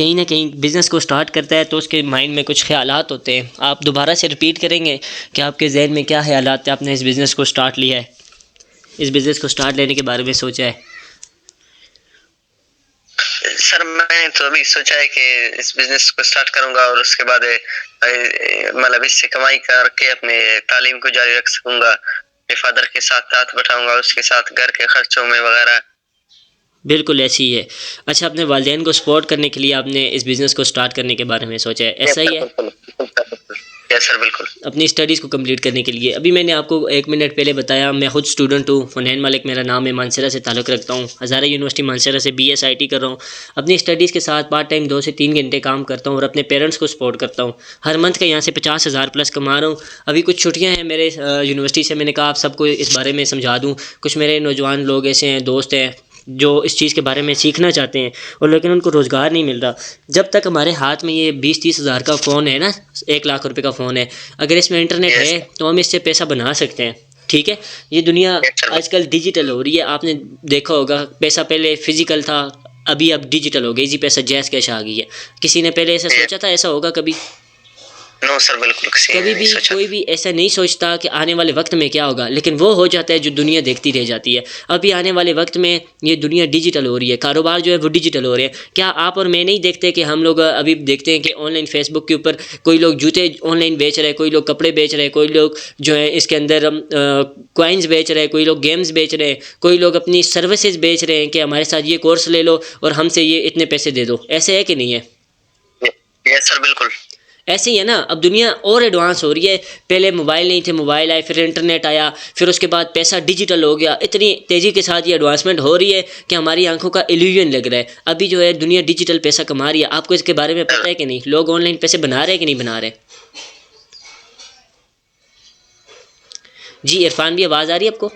कहीं ना कहीं बिज़नेस को स्टार्ट करता है तो उसके माइंड में कुछ ख्यालात होते हैं। आप दोबारा से रिपीट करेंगे कि आपके जहन में क्या ख्यालात थे, आपने इस बिज़नेस को स्टार्ट लिया है, इस बिज़नेस को स्टार्ट लेने के बारे में सोचा है? सर मैंने तो अभी सोचा है कि इस बिजनेस को स्टार्ट करूंगा और उसके बाद मतलब इससे कमाई करके अपने तालीम को जारी रख सकूंगा, अपने फादर के साथ हाथ बटाऊंगा, उसके साथ घर के खर्चों में वगैरह। बिल्कुल ऐसी ही है। अच्छा, अपने वालिदैन को सपोर्ट करने के लिए आपने इस बिज़नेस को स्टार्ट करने के बारे में सोचा है, ऐसा ही है? यस सर, बिल्कुल। अपनी स्टडीज़ को कंप्लीट करने के लिए। अभी मैंने आपको 1 मिनट पहले बताया, मैं खुद स्टूडेंट हूँ, फनैन मलिक मेरा नाम है, मानसरा से ताल्लुक़ रखता हूँ, हज़ारा यूनिवर्सिटी मानसरा से BSIT कर रहा हूँ। अपनी स्टडीज़ के साथ पार्ट टाइम 2 से 3 घंटे काम करता हूँ और अपने पेरेंट्स को सपोर्ट करता हूँ। हर मंथ का यहाँ से 50,000 प्लस कमा रहा हूँ। अभी कुछ छुट्टियाँ हैं मेरे यूनिवर्सिटी से, मैंने कहा आप सबको इस बारे में समझा दूँ। कुछ मेरे नौजवान लोग ऐसे हैं, दोस्त हैं, जो इस चीज़ के बारे में सीखना चाहते हैं और लेकिन उनको रोज़गार नहीं मिल रहा। जब तक हमारे हाथ में ये 20-30 हज़ार का फ़ोन है ना, 1 लाख रुपए का फ़ोन है, अगर इसमें इंटरनेट है तो हम इससे पैसा बना सकते हैं। ठीक है, ये दुनिया आजकल डिजिटल हो रही है। आपने देखा होगा, पैसा पहले फिजिकल था, अभी अब डिजिटल हो गई जी, पैसा जैस कैश आ गई है। किसी ने पहले ऐसा सोचा था ऐसा होगा कभी? नो सर, बिल्कुल कभी भी कोई भी ऐसा नहीं सोचता कि आने वाले वक्त में क्या होगा, लेकिन वो हो जाता है जो दुनिया देखती रह जाती है। अभी आने वाले वक्त में ये दुनिया डिजिटल हो रही है, कारोबार जो है वो डिजिटल हो रहे हैं। क्या आप और मैं नहीं देखते कि हम लोग अभी देखते हैं कि ऑनलाइन फेसबुक के ऊपर कोई लोग जूते ऑनलाइन बेच रहे हैं, कोई लोग कपड़े बेच रहे हैं, कोई लोग जो है इसके अंदर कॉइन्स बेच रहे हैं, कोई लोग गेम्स बेच रहे हैं, कोई लोग अपनी सर्विसेज बेच रहे हैं कि हमारे साथ ये कोर्स ले लो और हमसे ये इतने पैसे दे दो। ऐसे है कि नहीं है? यस सर, बिल्कुल ऐसे ही है ना। अब दुनिया और एडवांस हो रही है। पहले मोबाइल नहीं थे, मोबाइल आए, फिर इंटरनेट आया, फिर उसके बाद पैसा डिजिटल हो गया। इतनी तेज़ी के साथ ये एडवांसमेंट हो रही है कि हमारी आंखों का इल्यूजन लग रहा है। अभी जो है दुनिया डिजिटल पैसा कमा रही है। आपको इसके बारे में पता है कि नहीं? लोग ऑनलाइन पैसे बना रहे हैं कि नहीं बना रहे? जी इरफान भी, आवाज़ आ रही है आपको?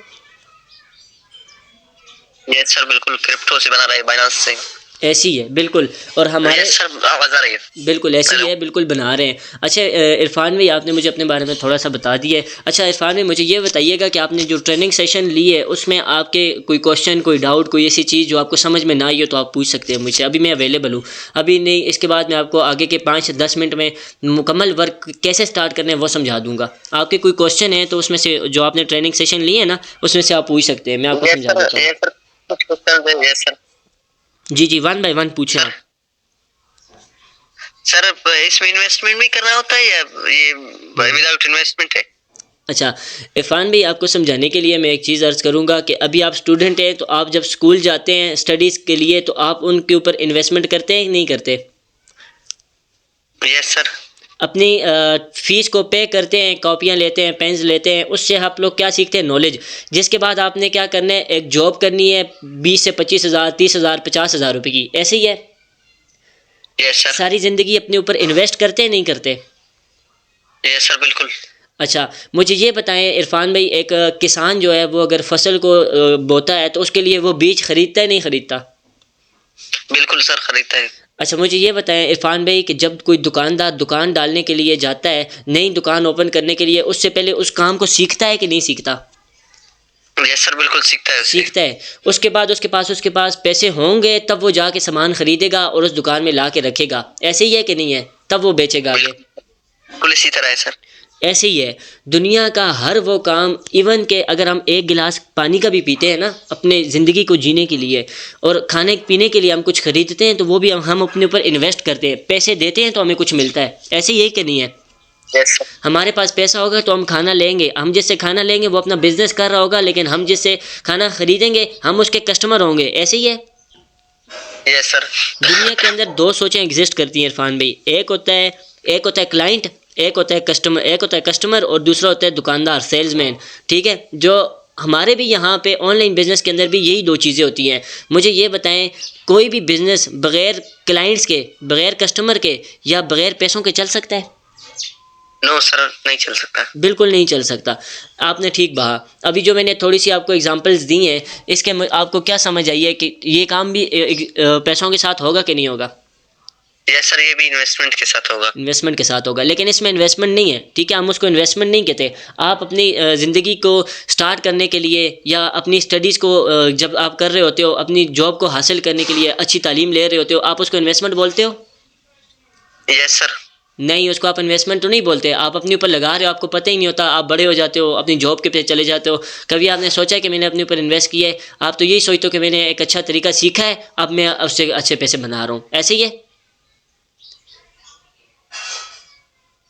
यस सर, बिल्कुल क्रिप्टो से बना रहा है, बाइनेंस से। ऐसी है बिल्कुल। और हमारे सर आवाज़ आ रही है? बिल्कुल ऐसी है, बिल्कुल बना रहे हैं। अच्छा इरफान भाई, आपने मुझे अपने बारे में थोड़ा सा बता दिया है। अच्छा इरफान भाई, मुझे ये बताइएगा कि आपने जो ट्रेनिंग सेशन ली है उसमें आपके कोई क्वेश्चन, कोई डाउट, कोई ऐसी चीज़ जो आपको समझ में ना आई हो तो आप पूछ सकते हैं मुझसे। अभी मैं अवेलेबल हूँ। अभी नहीं, इसके बाद मैं आपको आगे के 5 से 10 मिनट में मुकम्मल वर्क कैसे स्टार्ट करना है वो समझा दूँगा। आपके कोई क्वेश्चन है तो उसमें से, जो आपने ट्रेनिंग सेशन ली है ना, उसमें से आप पूछ सकते हैं, मैं आपको समझा देता हूँ। जी जी, 1 बाय 1 पूछें आप। सर इसमें इन्वेस्टमेंट भी करना होता है या ये विदाउट इन्वेस्टमेंट है? अच्छा, इरफान भाई, आपको समझाने के लिए मैं एक चीज़ अर्ज़ करूँगा कि अभी आप स्टूडेंट हैं, तो आप जब स्कूल जाते हैं स्टडीज़ के लिए तो आप उनके ऊपर इन्वेस्टमेंट करते हैं नहीं करते? Yes sir. अपनी फ़ीस को पे करते हैं, कॉपियाँ लेते हैं, पेन्स लेते हैं, उससे आप लोग क्या सीखते हैं? नॉलेज। जिसके बाद आपने क्या करना है? एक जॉब करनी है 20 से 25 हज़ार, 30 हज़ार, 50 हज़ार रुपये की। ऐसे ही है? Yes sir. सारी ज़िंदगी अपने ऊपर इन्वेस्ट करते हैं नहीं करते? यस सर, बिल्कुल। अच्छा, मुझे ये बताएं इरफान भाई, एक किसान जो है वो अगर फसल को बोता है तो उसके लिए वो बीज खरीदता है नहीं खरीदता? बिल्कुल सर, खरीदता है। अच्छा, मुझे ये बताएं इरफान भाई कि जब कोई दुकानदार दुकान डालने के लिए जाता है, नई दुकान ओपन करने के लिए, उससे पहले उस काम को सीखता है कि नहीं सीखता? यस सर, बिल्कुल सीखता है। सीखता है। उसके बाद उसके पास पैसे होंगे तब वो जाके सामान खरीदेगा और उस दुकान में ला के रखेगा। ऐसे ही है कि नहीं है? तब वो बेचेगा आगे। बिल्कुल इसी तरह है सर। ऐसे ही है दुनिया का हर वो काम। इवन के अगर हम एक गिलास पानी का भी पीते हैं ना, अपने ज़िंदगी को जीने के लिए, और खाने पीने के लिए हम कुछ खरीदते हैं तो वो भी हम अपने ऊपर इन्वेस्ट करते हैं, पैसे देते हैं तो हमें कुछ मिलता है। ऐसे ही है कि नहीं है? yes, हमारे पास पैसा होगा तो हम खाना लेंगे, हम जिससे खाना लेंगे वो अपना बिजनेस कर रहा होगा, लेकिन हम जिससे खाना खरीदेंगे हम उसके कस्टमर होंगे। ऐसे ही है? Yes sir. दुनिया के अंदर 2 सोचें एग्जिस्ट करती हैं इरफान भाई। एक होता है क्लाइंट, एक होता है कस्टमर और दूसरा होता है दुकानदार, सेल्समैन। ठीक है, जो हमारे भी यहाँ पे ऑनलाइन बिजनेस के अंदर भी यही 2 चीज़ें होती हैं। मुझे ये बताएं, कोई भी बिजनेस बगैर क्लाइंट्स के, बगैर कस्टमर के या बगैर पैसों के चल सकता है? नो सर, नहीं चल सकता। बिल्कुल नहीं चल सकता। आपने ठीक कहा। अभी जो मैंने थोड़ी सी आपको एग्जांपल्स दी हैं, इसके आपको क्या समझ आई है कि ये काम भी पैसों के साथ होगा कि नहीं होगा? यस सर, ये भी इन्वेस्टमेंट के साथ होगा। इन्वेस्टमेंट के साथ होगा, लेकिन इसमें इन्वेस्टमेंट नहीं है। ठीक है, हम उसको इन्वेस्टमेंट नहीं कहते। आप अपनी ज़िंदगी को स्टार्ट करने के लिए या अपनी स्टडीज़ को जब आप कर रहे होते हो, अपनी जॉब को हासिल करने के लिए अच्छी तालीम ले रहे होते हो, आप उसको इन्वेस्टमेंट बोलते हो? Yes sir. नहीं, उसको आप इन्वेस्टमेंट तो नहीं बोलते, आप अपने ऊपर लगा रहे हो, आपको पता ही नहीं होता, आप बड़े हो जाते हो, अपनी जॉब के पीछे चले जाते हो। कभी आपने सोचा है कि मैंने अपने ऊपर इन्वेस्ट किया है? आप तो यही सोचते हो कि मैंने एक अच्छा तरीका सीखा है, अब मैं उससे अच्छे पैसे बना रहा हूँ, ऐसे ही है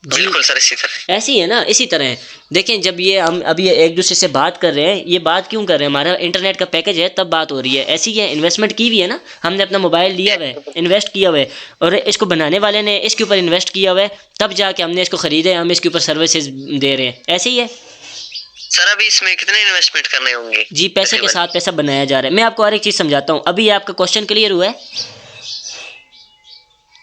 जी। बिल्कुल सर, इसी तरह। ऐसे ही है ना, इसी तरह है। देखें, जब ये हम अभी एक दूसरे से बात कर रहे हैं, ये बात क्यों कर रहे हैं, हमारा इंटरनेट का पैकेज है तब बात हो रही है, ऐसी ही है। इन्वेस्टमेंट की भी है ना, हमने अपना मोबाइल लिया हुआ है, इन्वेस्ट किया हुआ है, और इसको बनाने वाले ने इसके ऊपर इन्वेस्ट किया हुआ है, तब जाके हमने इसको खरीदे, हम इसके ऊपर सर्विसेज दे रहे हैं, ऐसे ही है सर। अभी इसमें कितने इन्वेस्टमेंट करने होंगे जी। पैसे के साथ पैसा बनाया जा रहा है। मैं आपको और एक चीज़ समझाता हूँ। अभी आपका क्वेश्चन क्लियर हुआ है?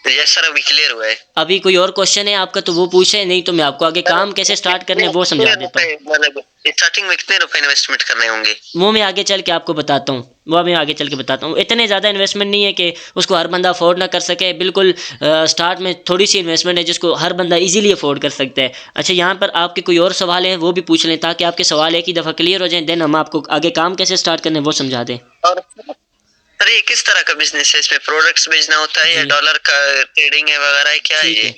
यस सर, अभी क्लियर हुआ है। अभी कोई और क्वेश्चन है आपका तो वो पूछे, नहीं तो मैं आपको आगे काम कैसे स्टार्ट करने वो समझा देता हूँ। मतलब स्टार्टिंग में कितने रुपए इन्वेस्टमेंट करने होंगे? वो मैं आगे चल के आपको बताता हूँ, वो मैं आगे चल के बताता हूँ। इतने ज़्यादा इन्वेस्टमेंट नहीं है कि उसको हर बंदा अफोर्ड ना कर सके, बिल्कुल स्टार्ट में थोड़ी सी इन्वेस्टमेंट है जिसको हर बंदा इजीली अफोर्ड कर सकता है। अच्छा, यहाँ पर आपके कोई और सवाल हैं वो भी पूछ लें, ताकि आपके सवाल एक ही दफ़ा क्लियर हो जाए, देन हम आपको आगे काम कैसे स्टार्ट करने वो समझा दें। और सर, ये किस तरह का बिजनेस है? इसमें प्रोडक्ट्स बेचना होता है या जी डॉलर का ट्रेडिंग है वगैरह है, क्या है ठीक ये? है,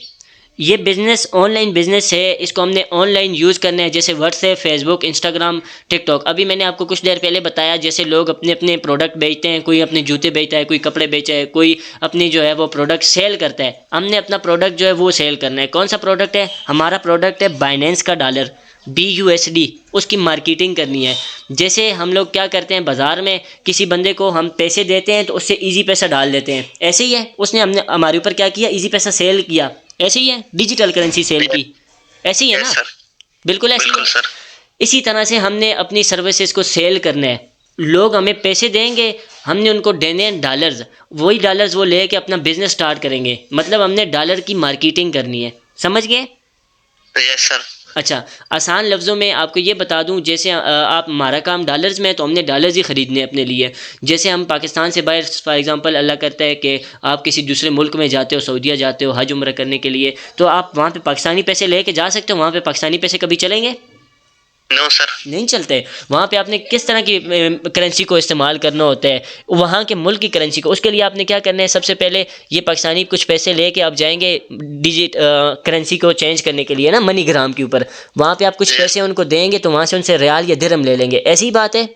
ये बिज़नेस ऑनलाइन बिज़नेस है, इसको हमने ऑनलाइन यूज़ करना है, जैसे व्हाट्सएप, फेसबुक, इंस्टाग्राम, टिकटॉक। अभी मैंने आपको कुछ देर पहले बताया, जैसे लोग अपने अपने प्रोडक्ट बेचते हैं, कोई अपने जूते बेचता है, कोई कपड़े बेचे है, कोई अपनी जो है वो प्रोडक्ट सेल करता है। हमने अपना प्रोडक्ट जो है वो सेल करना है। कौन सा प्रोडक्ट है? हमारा प्रोडक्ट है बाइनेंस का डॉलर, BUSD, उसकी मार्केटिंग करनी है। जैसे हम लोग क्या करते हैं, बाज़ार में किसी बंदे को हम पैसे देते हैं तो उससे ईजी पैसा डाल देते हैं, ऐसे ही है। उसने हमने हमारे ऊपर क्या किया, ईजी पैसा सेल किया, ऐसे ही है। डिजिटल करेंसी सेल की, ऐसे ही है यस ना, सर। बिल्कुल ऐसे ही बिल्कुल है। सर। इसी तरह से हमने अपनी सर्विसेज को सेल करना है। लोग हमें पैसे देंगे, हमने उनको देने हैं डॉलर्स, वही डॉलर्स वो लेके अपना बिजनेस स्टार्ट करेंगे। मतलब हमने डॉलर की मार्केटिंग करनी है, समझ गए? Yes sir. अच्छा, आसान लफ्ज़ों में आपको ये बता दूं, जैसे आप, हमारा काम डॉलर्स में है तो हमने डॉलर्स ही ख़रीदने अपने लिए। जैसे हम पाकिस्तान से बाहर, फॉर एग्जांपल अल्लाह करता है कि आप किसी दूसरे मुल्क में जाते हो, सऊदीया जाते हो हज उम्र करने के लिए, तो आप वहाँ पे पाकिस्तानी पैसे लेके जा सकते हो। वहाँ पे पाकिस्तानी पैसे कभी चलेंगे? No sir. नहीं चलते। वहाँ पे आपने किस तरह की करेंसी को इस्तेमाल करना होता है, वहाँ के मुल्क की करेंसी को। उसके लिए आपने क्या करना है, सबसे पहले ये पाकिस्तानी कुछ पैसे लेके आप जाएंगे करेंसी को चेंज करने के लिए ना, मनी ग्राम के ऊपर। वहाँ पे आप कुछ पैसे उनको देंगे तो वहाँ से उनसे रियाल या दिरहम ले लेंगे, ऐसी बात है।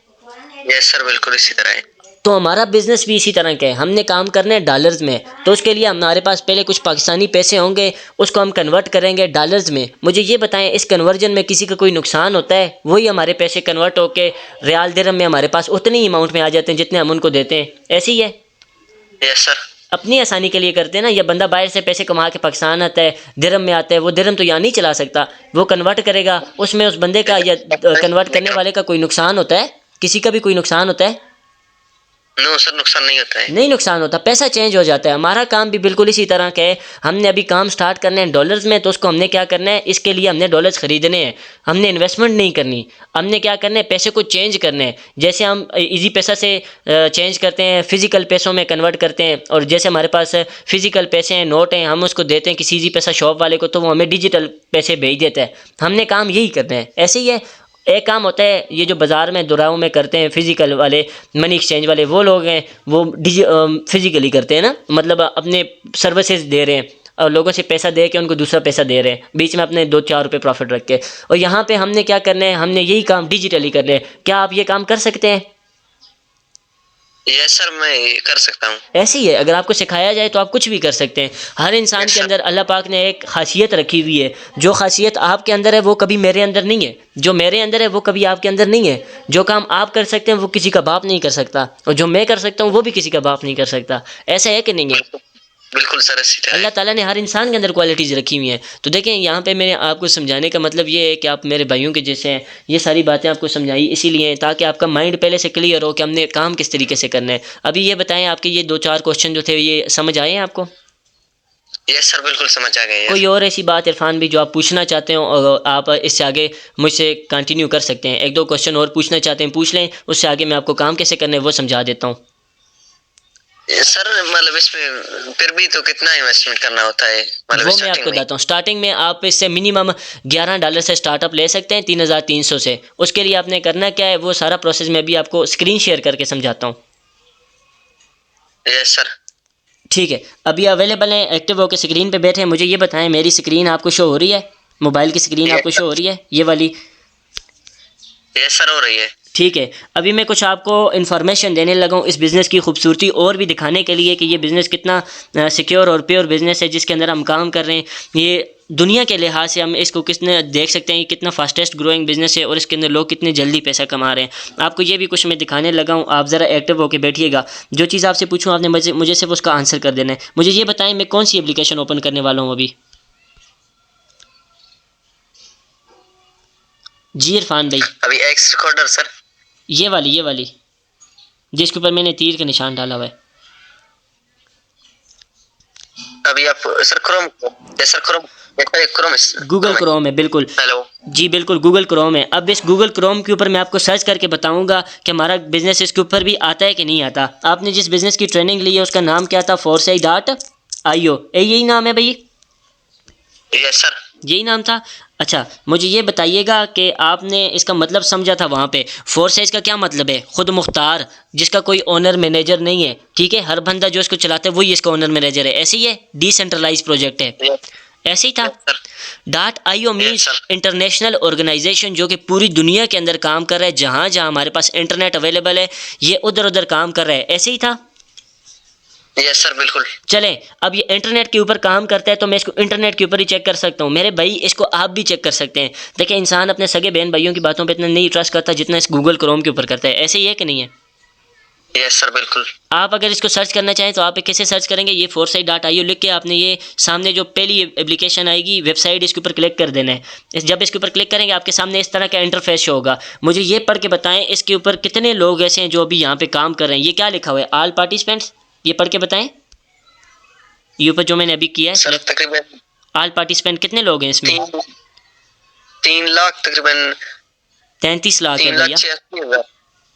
यस सर, बिल्कुल इसी तरह है। तो हमारा बिजनेस भी इसी तरह का है, हमने काम करना है डॉलर्स में। तो उसके लिए हमारे पास पहले कुछ पाकिस्तानी पैसे होंगे, उसको हम कन्वर्ट करेंगे डॉलर्स में। मुझे ये बताएं, इस कन्वर्जन में किसी का कोई नुकसान होता है? वही हमारे पैसे कन्वर्ट होके रियाल दिरहम में हमारे पास उतने ही अमाउंट में आ जाते हैं जितने हम उनको देते हैं, ऐसे ही है। Yes sir. अपनी आसानी के लिए करते हैं ना। या बंदा बाहर से पैसे कमा के पाकिस्तान आता है, दिरहम में आता है, वो दिरहम तो यहाँ नहीं चला सकता, वो कन्वर्ट करेगा, उसमें उस बंदे का या कन्वर्ट करने वाले का कोई नुकसान होता है? किसी का भी कोई नुकसान होता है? नो सर, नुकसान नहीं होता है। नहीं नुकसान होता, पैसा चेंज हो जाता है। हमारा काम भी बिल्कुल इसी तरह का है। हमने अभी काम स्टार्ट करना है डॉलर्स में, तो उसको हमने क्या करना है, इसके लिए हमने डॉलर्स खरीदने हैं, हमने इन्वेस्टमेंट नहीं करनी। हमने क्या करना है, पैसे को चेंज करना है। जैसे हम इजी पैसा से चेंज करते हैं, फिजिकल पैसों में कन्वर्ट करते हैं, और जैसे हमारे पास फिजिकल पैसे हैं, नोट हैं, हम उसको देते हैं किसी इजी पैसा शॉप वाले को, तो वो हमें डिजिटल पैसे भेज देता है। हमने काम यही करना है, ऐसे ही है। एक काम होता है ये जो बाज़ार में दुराओं में करते हैं फिजिकल वाले, मनी एक्सचेंज वाले, वो लोग हैं वो फिजिकली करते हैं ना, मतलब अपने सर्विसेज दे रहे हैं और लोगों से पैसा दे के उनको दूसरा पैसा दे रहे हैं, बीच में अपने 2-4 रुपये प्रॉफिट रख के। और यहाँ पे हमने क्या करना है, हमने यही काम डिजिटली करना है। क्या आप ये काम कर सकते हैं? यस सर, मैं कर सकता हूँ। ऐसे ही है, अगर आपको सिखाया जाए तो आप कुछ भी कर सकते हैं। हर इंसान के अंदर अल्लाह पाक ने एक खासियत रखी हुई है। जो खासियत आपके अंदर है वो कभी मेरे अंदर नहीं है, जो मेरे अंदर है वो कभी आपके अंदर नहीं है। जो काम आप कर सकते हैं वो किसी का बाप नहीं कर सकता, और जो मैं कर सकता हूँ वो भी किसी का बाप नहीं कर सकता। ऐसा है कि नहीं है? बिल्कुल सर, इसी तरह है। अल्लाह ताला ने हर इंसान के अंदर क्वालिटीज़ रखी हुई हैं। तो देखें, यहाँ पे मैंने आपको समझाने का मतलब ये है कि आप मेरे भाइयों के जैसे हैं। ये सारी बातें आपको समझाई इसीलिए ताकि आपका माइंड पहले से क्लियर हो कि हमने काम किस तरीके से करना है। अभी ये बताएं, आपके ये 2-4 क्वेश्चन जो थे ये समझ आए हैं आपको? यस सर, बिल्कुल समझ आ गए। कोई और ऐसी बात इरफान भी जो आप पूछना चाहते हो, और आप इससे आगे मुझसे कंटिन्यू कर सकते हैं। 1-2 क्वेश्चन और पूछना चाहते हैं पूछ लें, उससे आगे मैं आपको काम कैसे करना है वो समझा देता हूँ। सर, मतलब इसमें फिर भी तो कितना इन्वेस्टमेंट करना होता है, मतलब वो मैं आपको बताता हूँ। स्टार्टिंग में आप इससे मिनिमम $11 से स्टार्टअप ले सकते हैं, 3300 से। उसके लिए आपने करना क्या है, वो सारा प्रोसेस मैं भी आपको स्क्रीन शेयर करके समझाता हूँ। Yes sir. ठीक है, अभी अवेलेबल हैं, एक्टिव होकर स्क्रीन पे बैठे हैं। मुझे ये बताएं, मेरी स्क्रीन आपको शो हो रही है? मोबाइल की स्क्रीन आपको शो हो रही है ये वाली? यस सर, हो रही है। ठीक है, अभी मैं कुछ आपको इन्फॉर्मेशन देने लगा हूँ इस बिज़नेस की खूबसूरती और भी दिखाने के लिए कि ये बिज़नेस कितना सिक्योर और प्योर बिज़नेस है जिसके अंदर हम काम कर रहे हैं। ये दुनिया के लिहाज से हम इसको कितने देख सकते हैं, कितना फास्टेस्ट ग्रोइंग बिज़नेस है और इसके अंदर लोग कितने जल्दी पैसा कमा रहे हैं। आपको ये भी कुछ मैं दिखाने लगा हूँ, आप ज़रा एक्टिव होकर बैठिएगा। जो चीज़ आपसे पूछूँ आपने मुझे सिर्फ उसका आंसर कर देना है। मुझे ये बताएं, मैं कौन सी एप्लीकेशन ओपन करने वाला हूँ अभी? जी इरफान भाई। अभी एक्स रिकॉर्डर सर। ये वाली जिसके ऊपर मैंने तीर का निशान डाला हुआ है। अभी आप sir Chrome, sir Chrome, Google Chrome है, बिल्कुल। हेलो जी बिल्कुल, गूगल क्रोम है। अब इस गूगल क्रोम के ऊपर मैं आपको सर्च करके बताऊंगा कि हमारा बिजनेस इसके ऊपर भी आता है कि नहीं आता। आपने जिस बिज़नेस की ट्रेनिंग ली है उसका नाम क्या था? foresight.io, यही नाम है भाई? यस सर, यही नाम था। अच्छा, मुझे ये बताइएगा कि आपने इसका मतलब समझा था वहाँ पे। फोरसाइज का क्या मतलब है? खुद मुख्तार, जिसका कोई ओनर मैनेजर नहीं है, ठीक है? हर बंदा जो इसको चलाता है वही इसका ओनर मैनेजर है, ऐसे ही है? डिसेंट्रलाइज प्रोजेक्ट है, ऐसे ही था। .io मीन्स इंटरनेशनल ऑर्गेनाइजेशन, जो कि पूरी दुनिया के अंदर काम कर रहा है। जहाँ जहाँ हमारे पास इंटरनेट अवेलेबल है ये उधर उधर काम कर रहा है, ऐसे ही था? यस सर, बिल्कुल। चलें, अब ये इंटरनेट के ऊपर काम करता है तो मैं इसको इंटरनेट के ऊपर ही चेक कर सकता हूँ। मेरे भाई इसको आप भी चेक कर सकते हैं। देखिए, इंसान अपने सगे बहन भाइयों की बातों पे इतना नहीं ट्रस्ट करता जितना इस गूगल क्रोम के ऊपर करता है, ऐसे ही है कि नहीं है? यस सर, बिल्कुल। आप अगर इसको सर्च करना चाहें तो आप कैसे सर्च करेंगे? ये foresight.io लिख के आपने ये सामने जो पहली एप्लीकेशन आएगी, वेबसाइट, इसके ऊपर क्लिक कर देना है। जब इसके ऊपर क्लिक करेंगे आपके सामने इस तरह का इंटरफेस शो होगा। मुझे ये पढ़ के बताएं, इसके ऊपर कितने लोग ऐसे हैं जो अभी यहाँ पे काम कर रहे हैं? ये क्या लिखा हुआ है? ऑल पार्टिसिपेंट्स, ये पढ़ के बताएं। ये ऊपर जो मैंने अभी किया है सर, तकरीबन ऑल पार्टिसिपेंट, कितने लोग हैं इसमें? 3 लाख तकरीबन। 33 लाख है भैया,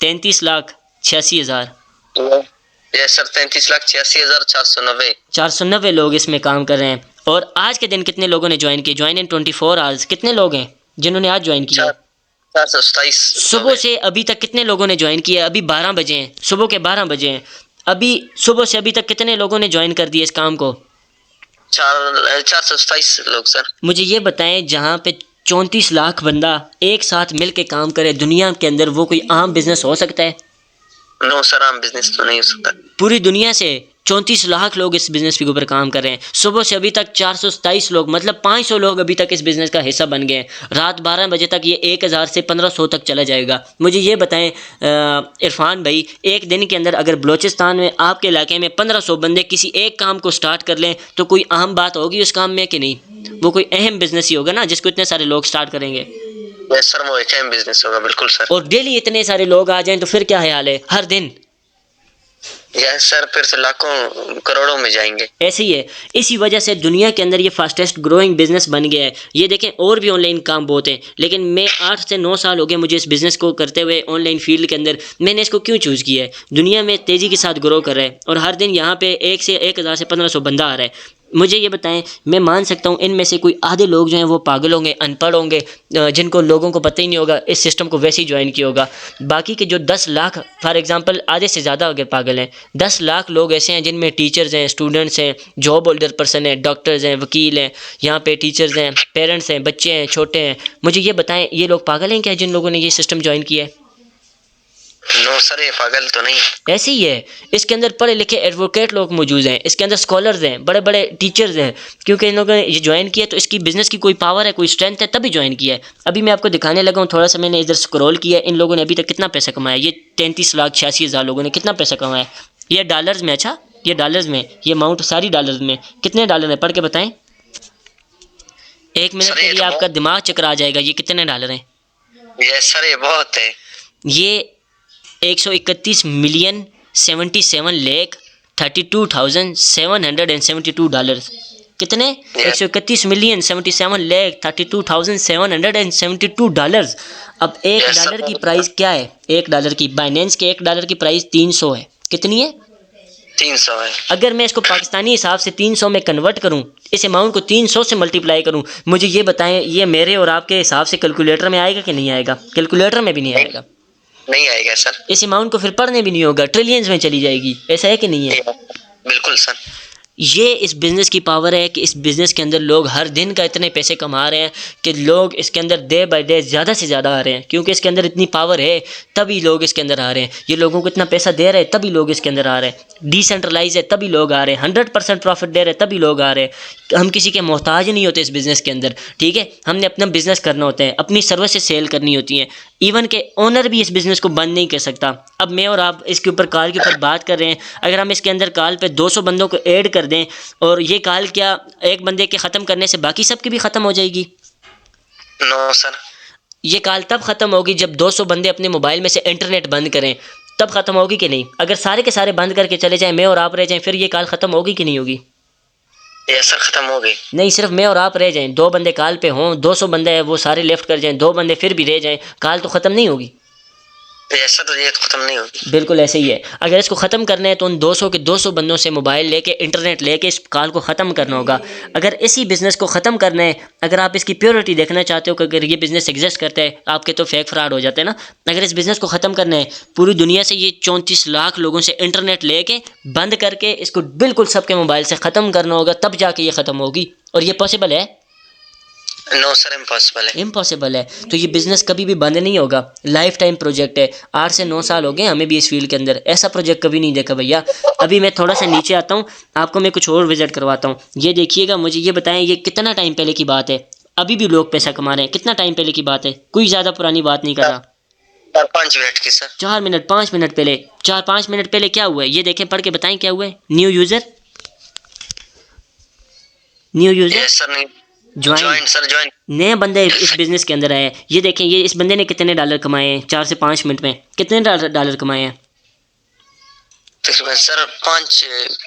33,86,000। Yes sir, 33,86,490। 490 लोग इसमें काम कर रहे हैं। और आज के दिन कितने लोगों ने ज्वाइन किया? ज्वाइन इन 24 आवर्स कितने लोग हैं जिन्होंने आज ज्वाइन किया? 427। सुबह से अभी तक कितने लोगों ने ज्वाइन किया? अभी 12 बजे हैं, सुबह के 12 बजे हैं। अभी सुबह से अभी तक कितने लोगों ने ज्वाइन कर दिया इस काम को? 427 लोग सर। मुझे ये बताएं, जहाँ पे 34 लाख बंदा एक साथ मिल के काम करे दुनिया के अंदर, वो कोई आम बिजनेस हो सकता है? नो सर, आम बिजनेस तो नहीं हो सकता। पूरी दुनिया से 34 लाख लोग इस बिज़नेस के ऊपर काम कर रहे हैं। सुबह से अभी तक 427 लोग, मतलब 500 लोग अभी तक इस बिज़नेस का हिस्सा बन गए हैं। रात 12 बजे तक ये 1000 से 1500 तक चला जाएगा। मुझे ये बताएं इरफान भाई, एक दिन के अंदर अगर बलूचिस्तान में आपके इलाके में 1500 बंदे किसी एक काम को स्टार्ट कर लें तो कोई अहम बात होगी उस काम में कि नहीं? वो कोई अहम बिज़नेस ही होगा ना जिसको इतने सारे लोग स्टार्ट करेंगे। यस सर, वो एक अहम बिजनेस होगा, बिल्कुल सर। और डेली इतने सारे लोग आ जाएं तो फिर क्या ख्याल है? हर दिन यस सर, फिर से लाखों करोड़ों में जाएंगे। ऐसे ही है। इसी वजह से दुनिया के अंदर ये फास्टेस्ट ग्रोइंग बिजनेस बन गया है। ये देखें, और भी ऑनलाइन काम बहुत हैं, लेकिन मैं 8 से 9 साल हो गए मुझे इस बिज़नेस को करते हुए ऑनलाइन फील्ड के अंदर। मैंने इसको क्यों चूज़ किया है? दुनिया में तेज़ी के साथ ग्रो कर रहा है और हर दिन यहाँ पे 1000 से 1500 बंदा आ रहा है। मुझे ये बताएं, मैं मान सकता हूँ इनमें से कोई आधे लोग जो हैं वो पागल होंगे, अनपढ़ होंगे, जिनको लोगों को पता ही नहीं होगा, इस सिस्टम को वैसे ही ज्वाइन किया होगा। बाकी के जो 10 लाख, फॉर एग्जांपल आधे से ज़्यादा अगर पागल हैं, 10 लाख लोग ऐसे हैं जिनमें टीचर्स हैं, स्टूडेंट्स हैं, जॉब होल्डर पर्सन हैं, डॉक्टर्स हैं, वकील हैं, यहाँ पे टीचर्स हैं, पेरेंट्स हैं, बच्चे हैं, छोटे हैं। मुझे ये बताएं, ये लोग पागल हैं क्या जिन लोगों ने ये सिस्टम ज्वाइन किया है? नो सर, ये पागल तो नहीं। ऐसे ही है। इसके अंदर पढ़े लिखे एडवोकेट लोग मौजूद हैं, इसके अंदर स्कॉलर्स हैं, बड़े बड़े टीचर्स हैं, क्योंकि इन लोगों ने ये ज्वाइन किया तो इसकी बिज़नेस की कोई पावर है, कोई स्ट्रेंथ है, तभी ज्वाइन किया है। अभी मैं आपको दिखाने लगा हूँ, थोड़ा सा मैंने इधर स्क्रॉल किया, इन लोगों ने अभी तक कितना पैसा कमाया। ये 33,86,000 लोगों ने कितना पैसा कमाया? ये डॉलर्स में। अच्छा, ये डॉलर्स में, ये अमाउंट सारी डॉलर्स में। कितने डॉलर है? पढ़ के बताएं। 1 मिनट के लिए आपका दिमाग चकरा जाएगा। ये कितने डॉलर हैं? यस सर, ये बहुत है। ये 131,77,32,772 डॉलर। कितने? 131,77,32,772 डॉलर्स। अब एक डॉलर की प्राइस क्या है? एक डॉलर की, बाइनेंस के 1 डॉलर की प्राइस 300 है। कितनी है? 300 है। अगर मैं इसको पाकिस्तानी हिसाब से 300 में कन्वर्ट करूं, इस अमाउंट को 300 से मल्टीप्लाई करूं, मुझे ये बताएं, ये मेरे और आपके हिसाब से कैलकुलेटर में आएगा कि नहीं आएगा? कैलकुलेटर में भी नहीं आएगा। नहीं आएगा सर। इस अमाउंट को फिर पढ़ने भी नहीं होगा, ट्रिलियंस में चली जाएगी। ऐसा है कि नहीं है? बिल्कुल सर। ये इस बिज़नेस की पावर है कि इस बिज़नेस के अंदर लोग हर दिन का इतने पैसे कमा रहे हैं कि लोग इसके अंदर डे बाय डे ज़्यादा से ज़्यादा आ रहे हैं, क्योंकि इसके अंदर इतनी पावर है तभी लोग इसके अंदर आ रहे हैं। ये लोगों को इतना पैसा दे रहे हैं तभी लोग इसके अंदर आ रहे हैं। डिसेंट्रलाइज है तभी लोग आ रहे हैं। 100% प्रॉफिट दे रहे हैं तभी लोग आ रहे हैं। हम किसी के मोहताज नहीं होते इस बिज़नेस के अंदर, ठीक है। हमने अपना बिज़नेस करना होता है, अपनी सर्विसेज सेल करनी होती हैं। इवन के ओनर भी इस बिज़नेस को बंद नहीं कर सकता। अब मैं और आप इसके ऊपर कॉल के ऊपर बात कर रहे हैं, अगर हम इसके अंदर कॉल पे 200 बंदों को ऐड कर दें और ये कॉल क्या एक बंदे के ख़त्म करने से बाकी सब की भी ख़त्म हो जाएगी? No sir. ये कॉल तब ख़त्म होगी जब 200 बंदे अपने मोबाइल में से इंटरनेट बंद करें, तब ख़त्म होगी कि नहीं? अगर सारे के सारे बंद करके चले जाएं, मैं और आप रह जाएं, फिर ये कॉल ख़त्म होगी कि नहीं होगी? ये सर खत्म हो गई। नहीं, सिर्फ मैं और आप रह जाएं, 2 बंदे कॉल पे हों, 200 बंदे हैं वो सारे लेफ्ट कर जाएं, 2 बंदे फिर भी रह जाएं, कॉल तो ख़त्म नहीं होगी। ऐसा तो ये खत्म नहीं होगी। बिल्कुल ऐसे ही है। अगर इसको ख़त्म करना है तो उन 200 के 200 बंदों से मोबाइल लेके इंटरनेट लेके इस कॉल को ख़त्म करना होगा। अगर इसी बिज़नेस को ख़त्म करना है, अगर आप इसकी प्योरिटी देखना चाहते हो कि अगर ये बिज़नेस एग्जिस्ट करता है, आपके तो फेक फ्रॉड हो जाते हैं ना। अगर इस बिज़नेस को ख़त्म करना है, पूरी दुनिया से ये 34 लाख लोगों से इंटरनेट लेके बंद करके इसको बिल्कुल सबके मोबाइल से ख़त्म करना होगा, तब जाके ये ख़त्म होगी। और ये पॉसिबल है? नो सर, इम्पॉसिबल है। इम्पॉसिबल है। तो ये बिज़नेस कभी भी बंद नहीं होगा, लाइफ टाइम प्रोजेक्ट है। 8 से 9 साल हो गए हमें भी इस फील्ड के अंदर, ऐसा प्रोजेक्ट कभी नहीं देखा भैया। अभी मैं थोड़ा सा नीचे आता हूँ, आपको मैं कुछ और विजिट करवाता हूँ। ये देखिएगा, मुझे ये बताएं ये कितना टाइम पहले की बात है? अभी भी लोग पैसा कमा रहे हैं। कितना टाइम पहले की बात है? कोई ज़्यादा पुरानी बात नहीं कर रहा। 4-5 मिनट की सर। 4 मिनट 5 मिनट पहले, 4-5 मिनट पहले क्या हुआ है ये देखें, पढ़ के बताएं क्या हुआ है। New user yes sir. नहीं, ज्वाइन सर ज्वाइन। नए बंदे इस बिज़नेस के अंदर आए हैं। ये देखें, ये इस बंदे ने कितने डॉलर कमाए हैं 4 से 5 मिनट में? कितने डॉलर कमाए हैं? सर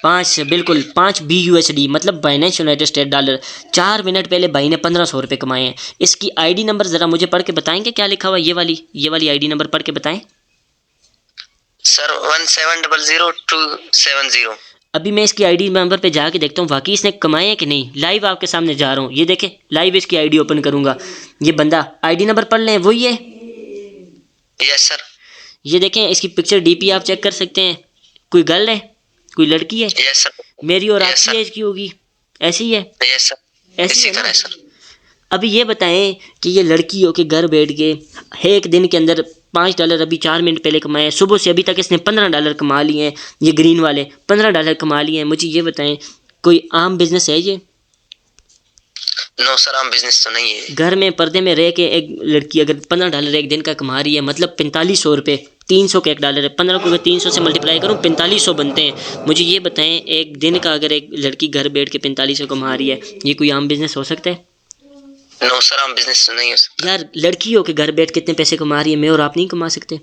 5, बिल्कुल 5 BUSD, मतलब Binance United state dollar. 4 minute पहले भाई ने 1500 रुपये कमाए हैं। इसकी आईडी नंबर ज़रा मुझे पढ़ के बताएंगे क्या लिखा हुआ है? ये वाली आईडी नंबर पढ़ के बताएं सर। 1700-270। अभी मैं इसकी आईडी नंबर पे जाके देखता हूँ वाकई इसने कमाए हैं कि नहीं। लाइव आपके सामने जा रहा हूँ, ये देखें, लाइव इसकी आईडी ओपन करूँगा। ये बंदा, आईडी नंबर पढ़ लें, वही है। Yes sir. ये देखें, इसकी पिक्चर DP आप चेक कर सकते हैं। कोई गर्ल है, कोई लड़की है? Yes sir. मेरी और आपकी एज की होगी, ऐसी ही है। Yes sir. ऐसी है ना? सर। अभी ये बताएं कि ये लड़की हो के घर बैठ के एक दिन के अंदर $5 अभी 4 मिनट पहले कमाए, सुबह से अभी तक इसने $15 कमा लिए हैं। ये ग्रीन वाले $15 कमा लिए हैं। मुझे ये बताएं, कोई आम बिजनेस है ये? नो सर, आम बिजनेस तो नहीं है। घर में पर्दे में रह के एक लड़की अगर $15 एक दिन का कमा रही है, मतलब 4500 रुपये, 300 का $1 है। 15 को 300 से मल्टीप्लाई करूँ, 4500 बनते हैं। मुझे ये बताएं, एक दिन का अगर एक लड़की घर बैठ के 4500 कमा रही है, ये कोई आम बिजनेस हो सकता है? नो सर, आम बिजनेस तो नहीं हो सकता। यार, लड़की हो के घर बैठ कितने पैसे कमा रही है, मैं और आप नहीं कमा सकते?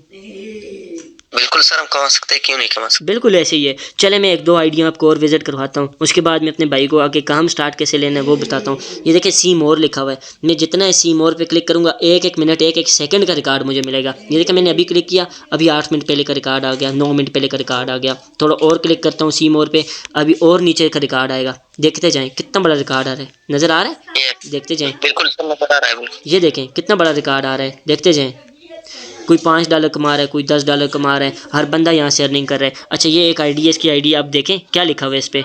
बिल्कुल सर, हम कमा सकते हैं, क्यों नहीं कमा सकते। बिल्कुल ऐसे ही है। चले मैं 1-2 आइडिया आपको और विजिट करवाता हूँ, उसके बाद मैं अपने भाई को आगे काम स्टार्ट कैसे लेना है वो बताता हूँ। ये देखिए, सी मोर लिखा हुआ है। मैं जितना है सी मोर पे क्लिक करूँगा, 1-1 मिनट 1-1 सेकंड का रिकॉर्ड मुझे मिलेगा। ये देखिए, मैंने अभी क्लिक किया, अभी 8 मिनट पहले का रिकॉर्ड आ गया, 9 मिनट पहले का रिकॉर्ड आ गया। थोड़ा और क्लिक करता हूँ सी मोर पे, अभी और नीचे का रिकॉर्ड आएगा। देखते जाएँ कितना बड़ा रिकॉर्ड आ रहा है, नज़र आ रहा है? देखते जाएँ। बिल्कुल सर, नजर आ रहा है। बिल्कुल, ये देखें कितना बड़ा रिकॉर्ड आ रहा है, देखते जाएँ। कोई $5 कमा रहा है, कोई $10 कमा रहा है, हर बंदा यहाँ से अर्निंग कर रहा है। अच्छा, ये एक आईडी है, इसकी आईडी आप देखें क्या लिखा हुआ है इस पे।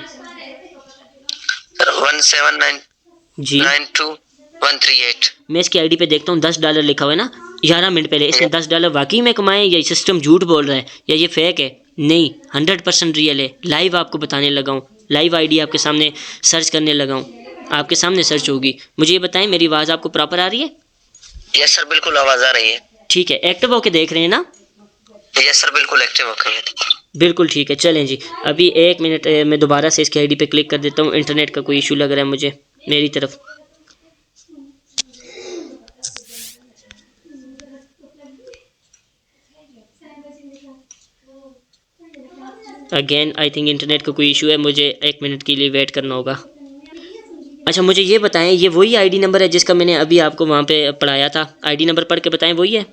17992-138। मैं इसकी आईडी पे देखता हूँ, $10 लिखा हुआ है ना। 11 मिनट पहले इसने $10 वाकई में कमाए, या सिस्टम झूठ बोल रहा है, या ये फेक है? नहीं, 100% रियल है। लाइव आपको बताने लगा हूँ, लाइव आईडी आपके सामने सर्च करने लगा हूँ, आपके सामने सर्च होगी। मुझे ये बताएं, मेरी आवाज़ आपको प्रॉपर आ रही है? यस सर, बिल्कुल आवाज़ आ रही है। ठीक है, एक्टिव होके देख रहे हैं ना? यस सर, बिल्कुल एक्टिव होकर है। बिल्कुल ठीक है। चलें जी, अभी 1 मिनट मैं दोबारा से इसकी आईडी पे क्लिक कर देता हूँ। इंटरनेट का कोई इशू लग रहा है मुझे मेरी तरफ। अगेन आई थिंक इंटरनेट का कोई इशू है, मुझे 1 मिनट के लिए वेट करना होगा। अच्छा, मुझे ये बताएं, ये वही आईडी नंबर है जिसका मैंने अभी आपको वहाँ पे पढ़ाया था? आईडी नंबर पढ़ के बताएं, वही है?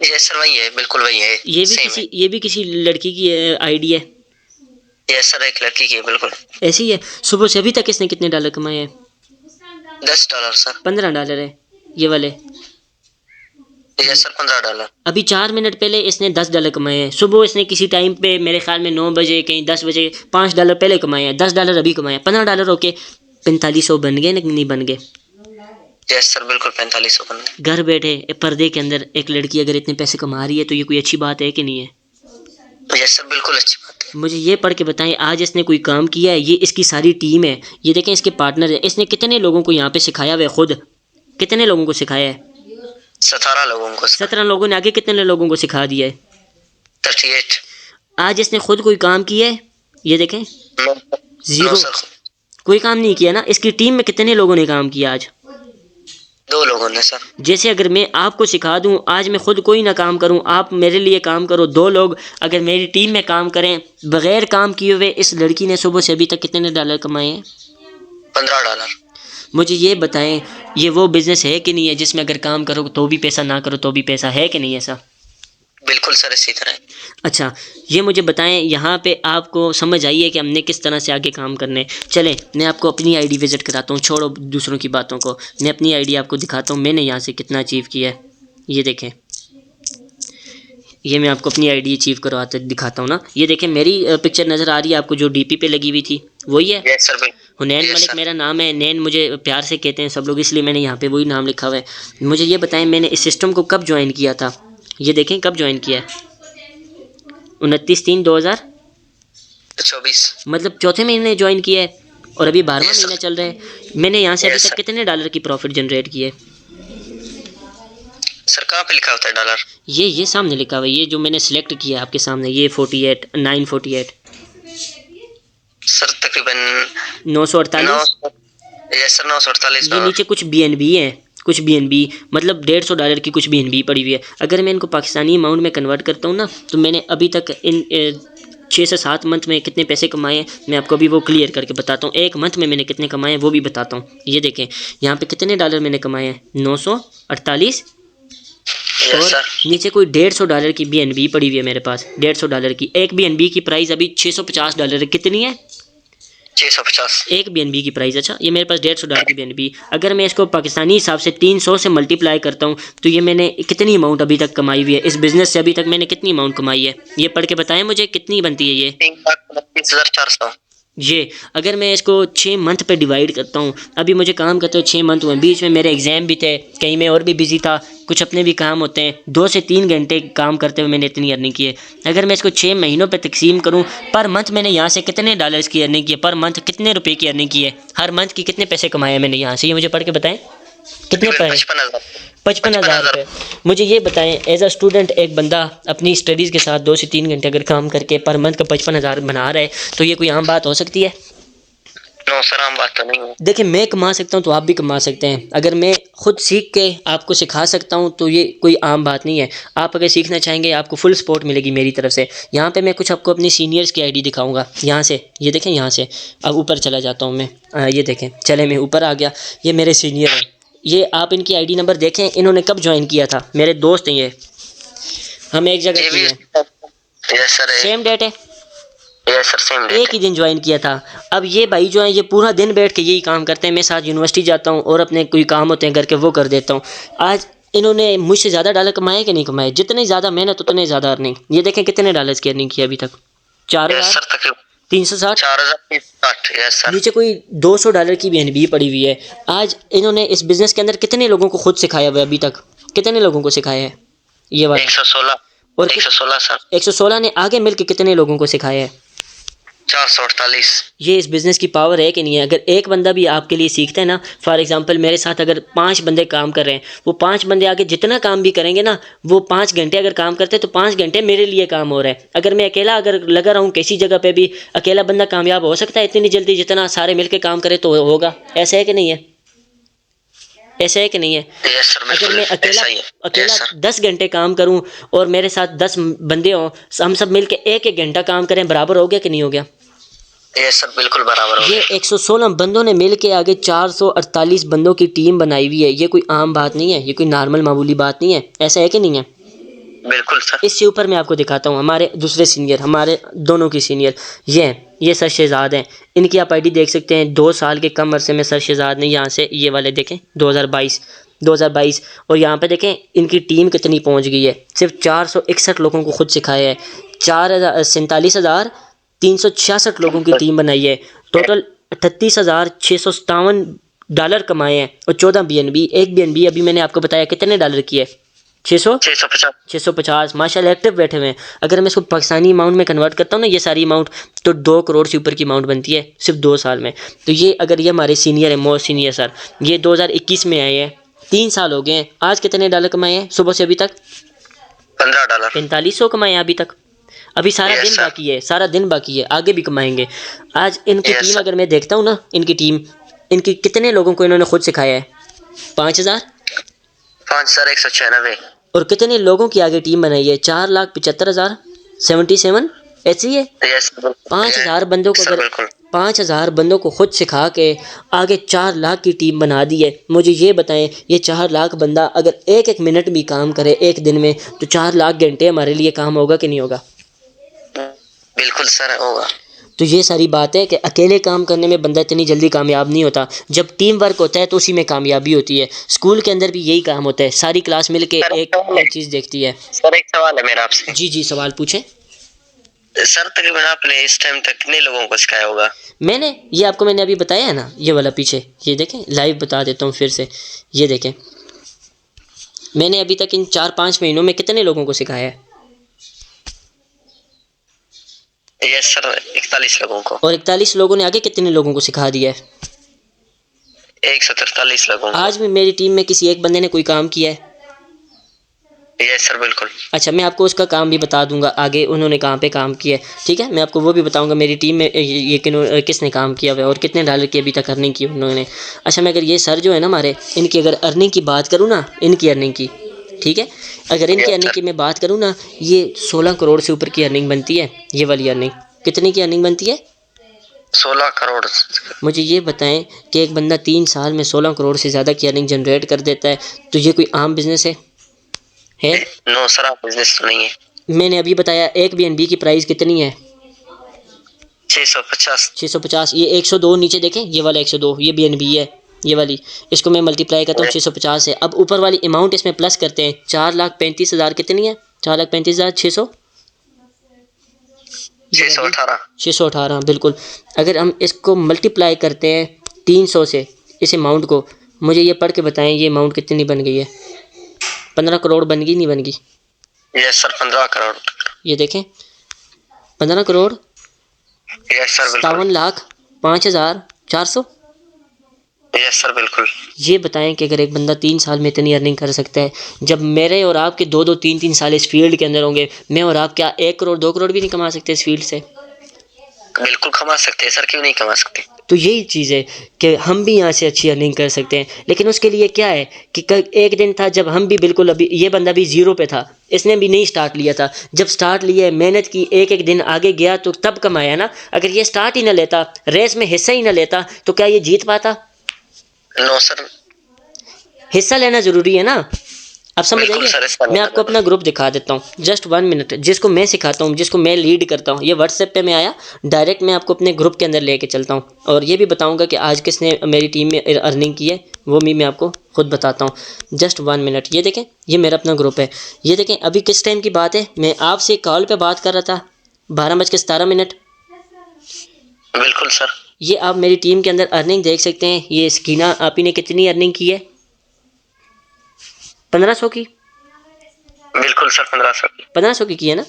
यस सर, वही है, बिल्कुल वही है। ये भी किसी लड़की की आईडी है? यस सर, एक लड़की की है, बिल्कुल ऐसी ही है। सुबह से अभी तक इसने कितने डॉलर कमाए हैं? $10 सर। $15 है ये वाले। Yes sir, $15। अभी 4 मिनट पहले इसने $10 कमाए हैं। सुबह इसने किसी टाइम पे मेरे ख्याल में 9 बजे कहीं 10 बजे $5 पहले कमाए हैं, $10 अभी कमाए हैं, $15 होके 4500 बन गए ना, नहीं बन गए? यस सर, बिल्कुल 4500 बन गए। घर बैठे पर्दे के अंदर एक लड़की अगर इतने पैसे कमा रही है तो ये कोई अच्छी बात है कि नहीं है? यस सर, बिल्कुल अच्छी बात है। मुझे ये पढ़ के बताएं, आज इसने कोई काम किया है? ये इसकी सारी टीम है, ये देखें इसके पार्टनर है। इसने कितने लोगों को यहाँ पे सिखाया हुआ है? खुद कितने लोगों को सिखाया है? 17 लोगों को। 17 लोगों ने आगे कितने लोगों को सिखा दिया है? 38। आज इसने खुद कोई काम किया है? ये देखें, नो जीरो, सर, कोई काम नहीं किया ना। इसकी टीम में कितने लोगों ने काम किया आज? 2 लोगों ने सर। जैसे अगर मैं आपको सिखा दूं, आज मैं खुद कोई ना काम करूं, आप मेरे लिए काम करो, 2 लोग अगर मेरी टीम में काम करें बगैर काम किए हुए, इस लड़की ने सुबह से अभी तक कितने डॉलर कमाए हैं? $15। मुझे ये बताएं, ये वो बिज़नेस है कि नहीं है जिसमें अगर काम करो तो भी पैसा, ना करो तो भी पैसा, है कि नहीं ऐसा? बिल्कुल सर, इसी तरह। अच्छा, ये मुझे बताएं, यहाँ पे आपको समझ आई है कि हमने किस तरह से आगे काम करने। चलें, मैं आपको अपनी आईडी विज़िट कराता हूँ, छोड़ो दूसरों की बातों को। मैं अपनी आईडी आपको दिखाता हूँ, मैंने यहाँ से कितना अचीव किया है। ये देखें, ये मैं आपको अपनी आईडी अचीव करवाते दिखाता हूँ ना। ये देखें, मेरी पिक्चर नज़र आ रही है आपको जो डीपी पे लगी हुई थी, वही है। यस सर, हुनैन मलिक मेरा नाम है, नैन मुझे प्यार से कहते हैं सब लोग, इसलिए मैंने यहाँ पे वही नाम लिखा हुआ है। मुझे ये बताएं, मैंने इस सिस्टम को कब ज्वाइन किया था? ये देखें कब ज्वाइन किया है, 29/3/2024, मतलब चौथे महीने ज्वाइन किया है और अभी 12वां महीना चल रहा है। मैंने यहाँ से अभी तक कितने डॉलर की प्रॉफिट जनरेट की है? सर कहाँ पे लिखा होता है डॉलर? ये सामने लिखा हुआ है, ये जो मैंने सिलेक्ट किया आपके सामने, ये 948 सर, तकरीबन 948। Yes sir, 948। ये नीचे कुछ BNB है, कुछ BNB मतलब $150 की कुछ BNB पड़ी हुई है। अगर मैं इनको पाकिस्तानी अमाउंट में कन्वर्ट करता हूँ ना, तो मैंने अभी तक इन 6 से 7 मंथ में कितने पैसे कमाए हैं मैं आपको अभी वो क्लियर करके बताता हूँ। 1 मंथ में मैंने कितने कमाए हैं वो भी बताता हूँ। ये देखें यहाँ पे कितने डॉलर मैंने कमाए हैं, 948। और नीचे कोई $150 की BNB पड़ी हुई है मेरे पास, $150 की। एक BNB की प्राइस अभी $650 कितनी है? 650 एक BNB की प्राइस। अच्छा, ये मेरे पास $150 की BNB, अगर मैं इसको पाकिस्तानी हिसाब से 300 से मल्टीप्लाई करता हूँ तो ये मैंने कितनी अमाउंट अभी तक कमाई हुई है इस बिज़नेस से? अभी तक मैंने कितनी अमाउंट कमाई है, ये पढ़ के बताएं मुझे, कितनी बनती है ये? 3,29,400। ये अगर मैं इसको 6 मंथ पे डिवाइड करता हूँ, अभी मुझे काम करते हुए 6 मंथ हुए, बीच में मेरे एग्ज़ाम भी थे, कहीं मैं और भी बिजी था, कुछ अपने भी काम होते हैं। 2 से 3 घंटे काम करते हुए मैंने इतनी अर्निंग की है। अगर मैं इसको 6 महीनों पे तकसीम करूँ, पर मंथ मैंने यहाँ से कितने डॉलर्स की अर्निंग की है, पर मंथ कितने रुपए की अर्निंग की है, हर मंथ की कितने पैसे कमाए हैं मैंने यहाँ से, ये मुझे पढ़ के बताएं। कितने पैसे? 55,000 रुपये। मुझे ये बताएं, एज अ स्टूडेंट एक बंदा अपनी स्टडीज़ के साथ 2 से 3 घंटे अगर काम करके पर मंथ का 55,000 बना रहा है, तो ये कोई आम बात हो सकती है? नो सर, आम बात तो नहीं है। देखिए, मैं कमा सकता हूँ तो आप भी कमा सकते हैं। अगर मैं खुद सीख के आपको सिखा सकता हूँ तो ये कोई आम बात नहीं है। आप अगर सीखना चाहेंगे आपको फुल सपोर्ट मिलेगी मेरी तरफ से। यहाँ पे मैं कुछ आपको अपनी सीनियर्स की आईडी दिखाऊंगा। यहाँ से ये देखें, यहाँ से अब ऊपर चला जाता हूँ मैं। ये देखें, चले मैं ऊपर आ गया। ये मेरे सीनियर हैं, ये आप इनकी आईडी नंबर देखें, इन्होंने कब ज्वाइन किया था। मेरे दोस्त हैं ये, हम एक जगह किए हैं, सेम डेट है, एक ही दिन ज्वाइन किया था। अब ये भाई जो है ये पूरा दिन बैठ के यही काम करते हैं। मैं साथ यूनिवर्सिटी जाता हूँ और अपने कोई काम होते हैं घर के वो कर देता हूँ। आज इन्होंने मुझसे ज़्यादा डॉलर कमाए कि नहीं कमाए? जितने ज़्यादा मेहनत उतने ज़्यादा अर्निंग। ये देखें कितने डॉलर्स की अर्निंग की अभी तक, 4,360। नीचे कोई $200 की BNB पड़ी हुई है। आज इन्होंने इस बिज़नेस के अंदर कितने लोगों को खुद सिखाया हुआ है? अभी तक कितने लोगों को सिखाया है? ये वाला 116 और 116 सर। 116 ने आगे मिलके कितने लोगों को सिखाया है? 448। ये इस बिज़नेस की पावर है कि नहीं है? अगर एक बंदा भी आपके लिए सीखता है ना, फॉर एग्जांपल मेरे साथ अगर 5 बंदे काम कर रहे हैं, वो 5 बंदे आगे जितना काम भी करेंगे ना, वो 5 घंटे अगर काम करते हैं तो 5 घंटे मेरे लिए काम हो रहा है। अगर मैं अकेला अगर लगा रहा हूँ किसी जगह पे भी, अकेला बंदा कामयाब हो सकता है इतनी जल्दी जितना सारे मिल के काम करे तो होगा। ऐसा है कि नहीं है? ऐसा है कि नहीं है? अगर मैं अकेला 10 घंटे काम करूं और मेरे साथ 10 बंदे हों, हम सब मिलके एक घंटा काम करें, बराबर हो गया कि नहीं हो गया? यस सर, बिल्कुल बराबर हो गया। ये 116 बंदों ने मिलके आगे 448 बंदों की टीम बनाई हुई है। ये कोई आम बात नहीं है, ये कोई नॉर्मल मामूली बात नहीं है। ऐसा है कि नहीं है? बिल्कुल सर। इससे ऊपर मैं आपको दिखाता हूँ हमारे दूसरे सीनियर, हमारे दोनों की सीनियर ये सर शहजाद हैं। इनकी आप आईडी देख सकते हैं। 2 साल के कम अरसे में सर शहजाद ने यहाँ से ये वाले देखें 2022 2022। और यहाँ पे देखें इनकी टीम कितनी पहुँच गई है, सिर्फ 461 लोगों को खुद सिखाया है, 47,366 लोगों की टीम बनाई है, टोटल 38,657 डॉलर कमाए हैं, और 14 BNB। एक BNB अभी मैंने आपको बताया कितने डॉलर की है, 650 माशाल्लाह एक्टिव बैठे हुए हैं। अगर मैं इसको पाकिस्तानी अमाउंट में कन्वर्ट करता हूँ ना, ये सारी अमाउंट, तो 2 करोड़ से ऊपर की अमाउंट बनती है सिर्फ 2 साल में। तो ये अगर ये हमारे सीनियर है, मोस्ट सीनियर सर, ये 2021 में आए हैं, 3 साल हो गए हैं। आज कितने डॉलर कमाए हैं सुबह से अभी तक? $15। 4500 कमाए हैं अभी तक। अभी सारा दिन बाकी है, सारा दिन बाकी है, आगे भी कमाएंगे। आज इनकी टीम अगर मैं देखता हूँ ना, इनकी टीम, इनकी कितने लोगों को इन्होंने खुद सिखाया है? 5196। और कितने लोगों की आगे टीम बनाई है? 4,75,077 ऐसी है। 5,000 बंदों को, अगर 5,000 बंदों को खुद सिखा के आगे 4 लाख की टीम बना दी है। मुझे ये बताएं, ये 4 लाख बंदा अगर एक एक मिनट भी काम करे एक दिन में, तो 4 लाख घंटे हमारे लिए काम होगा कि नहीं होगा? बिल्कुल सर होगा। तो ये सारी बात है कि अकेले काम करने में बंदा इतनी जल्दी कामयाब नहीं होता, जब टीम वर्क होता है तो उसी में कामयाबी होती है। स्कूल के अंदर भी यही काम होता है, सारी क्लास मिल के एक चीज़ देखती है। सर एक सवाल है मेरा आपसे। जी सवाल पूछें। सर तकरीबन आपने इस टाइम तक कितने लोगों को सिखाया होगा? मैंने अभी बताया है ना, ये वाला पीछे, ये देखें, लाइव बता देता हूँ फिर से। ये देखें, मैंने अभी तक इन 4-5 महीनों में कितने लोगों को सिखाया है? यस सर, 41 लोगों को। और 41 लोगों ने आगे कितने लोगों को सिखा दिया है? 143 लोगों को। आज भी मेरी टीम में किसी एक बंदे ने कोई काम किया है? यस सर बिल्कुल। अच्छा, मैं आपको उसका काम भी बता दूंगा आगे, उन्होंने कहाँ पे काम किया है, ठीक है? मैं आपको वो भी बताऊंगा मेरी टीम में ये किसने काम किया हुआ है और कितने डॉलर की अभी तक अर्निंग की उन्होंने। अच्छा, मैं अगर ये सर जो है ना हमारे, इनकी अगर अर्निंग की बात करूँ ना, इनकी अर्निंग की, ठीक है, अगर इनकी अर्निंग की मैं बात करूँ ना, ये 16 करोड़ से ऊपर की अर्निंग बनती है। ये वाली अर्निंग कितने की अर्निंग बनती है? 16 करोड़। मुझे ये बताएं कि एक बंदा 3 साल में 16 करोड़ से ज़्यादा की अर्निंग जनरेट कर देता है, तो ये कोई आम बिजनेस है? नो सर, आप बिजनेस तो नहीं है। मैंने अभी बताया एक BNB की प्राइस कितनी है? 650। ये 102 नीचे देखें, ये वाला 102, ये BNB है, ये वाली, इसको मैं मल्टीप्लाई करता हूँ 650 है। अब ऊपर वाली अमाउंट इसमें प्लस करते हैं, 4,35,000 कितनी है? 4,35,618 बिल्कुल। अगर हम इसको मल्टीप्लाई करते हैं 300 से, इस अमाउंट को, मुझे ये पढ़ के बताएं ये अमाउंट कितनी बन गई है? 15 करोड़ बन गई नहीं बन गई? Yes sir, 15 crore. ये देखें, 15 करोड़। यस सर बिल्कुल। 57,05,400। यस सर बिल्कुल। ये बताएं कि अगर एक बंदा 3 साल में इतनी अर्निंग कर सकता है, जब मेरे और आपके 2-2, 3-3 साल इस फील्ड के अंदर होंगे, मैं और आप क्या 1 करोड़ 2 करोड़ भी नहीं कमा सकते इस फील्ड से? बिल्कुल कमा सकते हैं सर, क्यों नहीं कमा सकते? तो यही चीज़ है कि हम भी यहाँ से अच्छी अर्निंग कर सकते हैं, लेकिन उसके लिए क्या है कि एक दिन था जब हम भी बिल्कुल, अभी ये बंदा भी ज़ीरो पे था, इसने भी नहीं स्टार्ट लिया था। जब स्टार्ट लिया, मेहनत की, एक एक दिन आगे गया तो तब कमाया ना। अगर ये स्टार्ट ही ना लेता, रेस में हिस्सा ही ना लेता, तो क्या ये जीत पाता? नो सर, हिस्सा लेना ज़रूरी है ना। अब समझ आइए, मैं आपको अपना ग्रुप दिखा देता हूँ, जस्ट 1 मिनट, जिसको मैं सिखाता हूँ, जिसको मैं लीड करता हूँ। ये व्हाट्सएप पे मैं आया डायरेक्ट, मैं आपको अपने ग्रुप के अंदर लेके चलता हूँ, और ये भी बताऊँगा कि आज किसने मेरी टीम में अर्निंग की है, वो भी मैं आपको खुद बताता हूँ। जस्ट 1 मिनट, ये देखें, ये मेरा अपना ग्रुप है। ये देखें, अभी किस टाइम की बात है, मैं आपसे कॉल पर बात कर रहा था, 12:17। बिल्कुल सर। ये आप मेरी टीम के अंदर अर्निंग देख सकते हैं। ये स्कीना आपी ने कितनी अर्निंग की है? 1500 की। बिल्कुल सर, 1500 की है ना।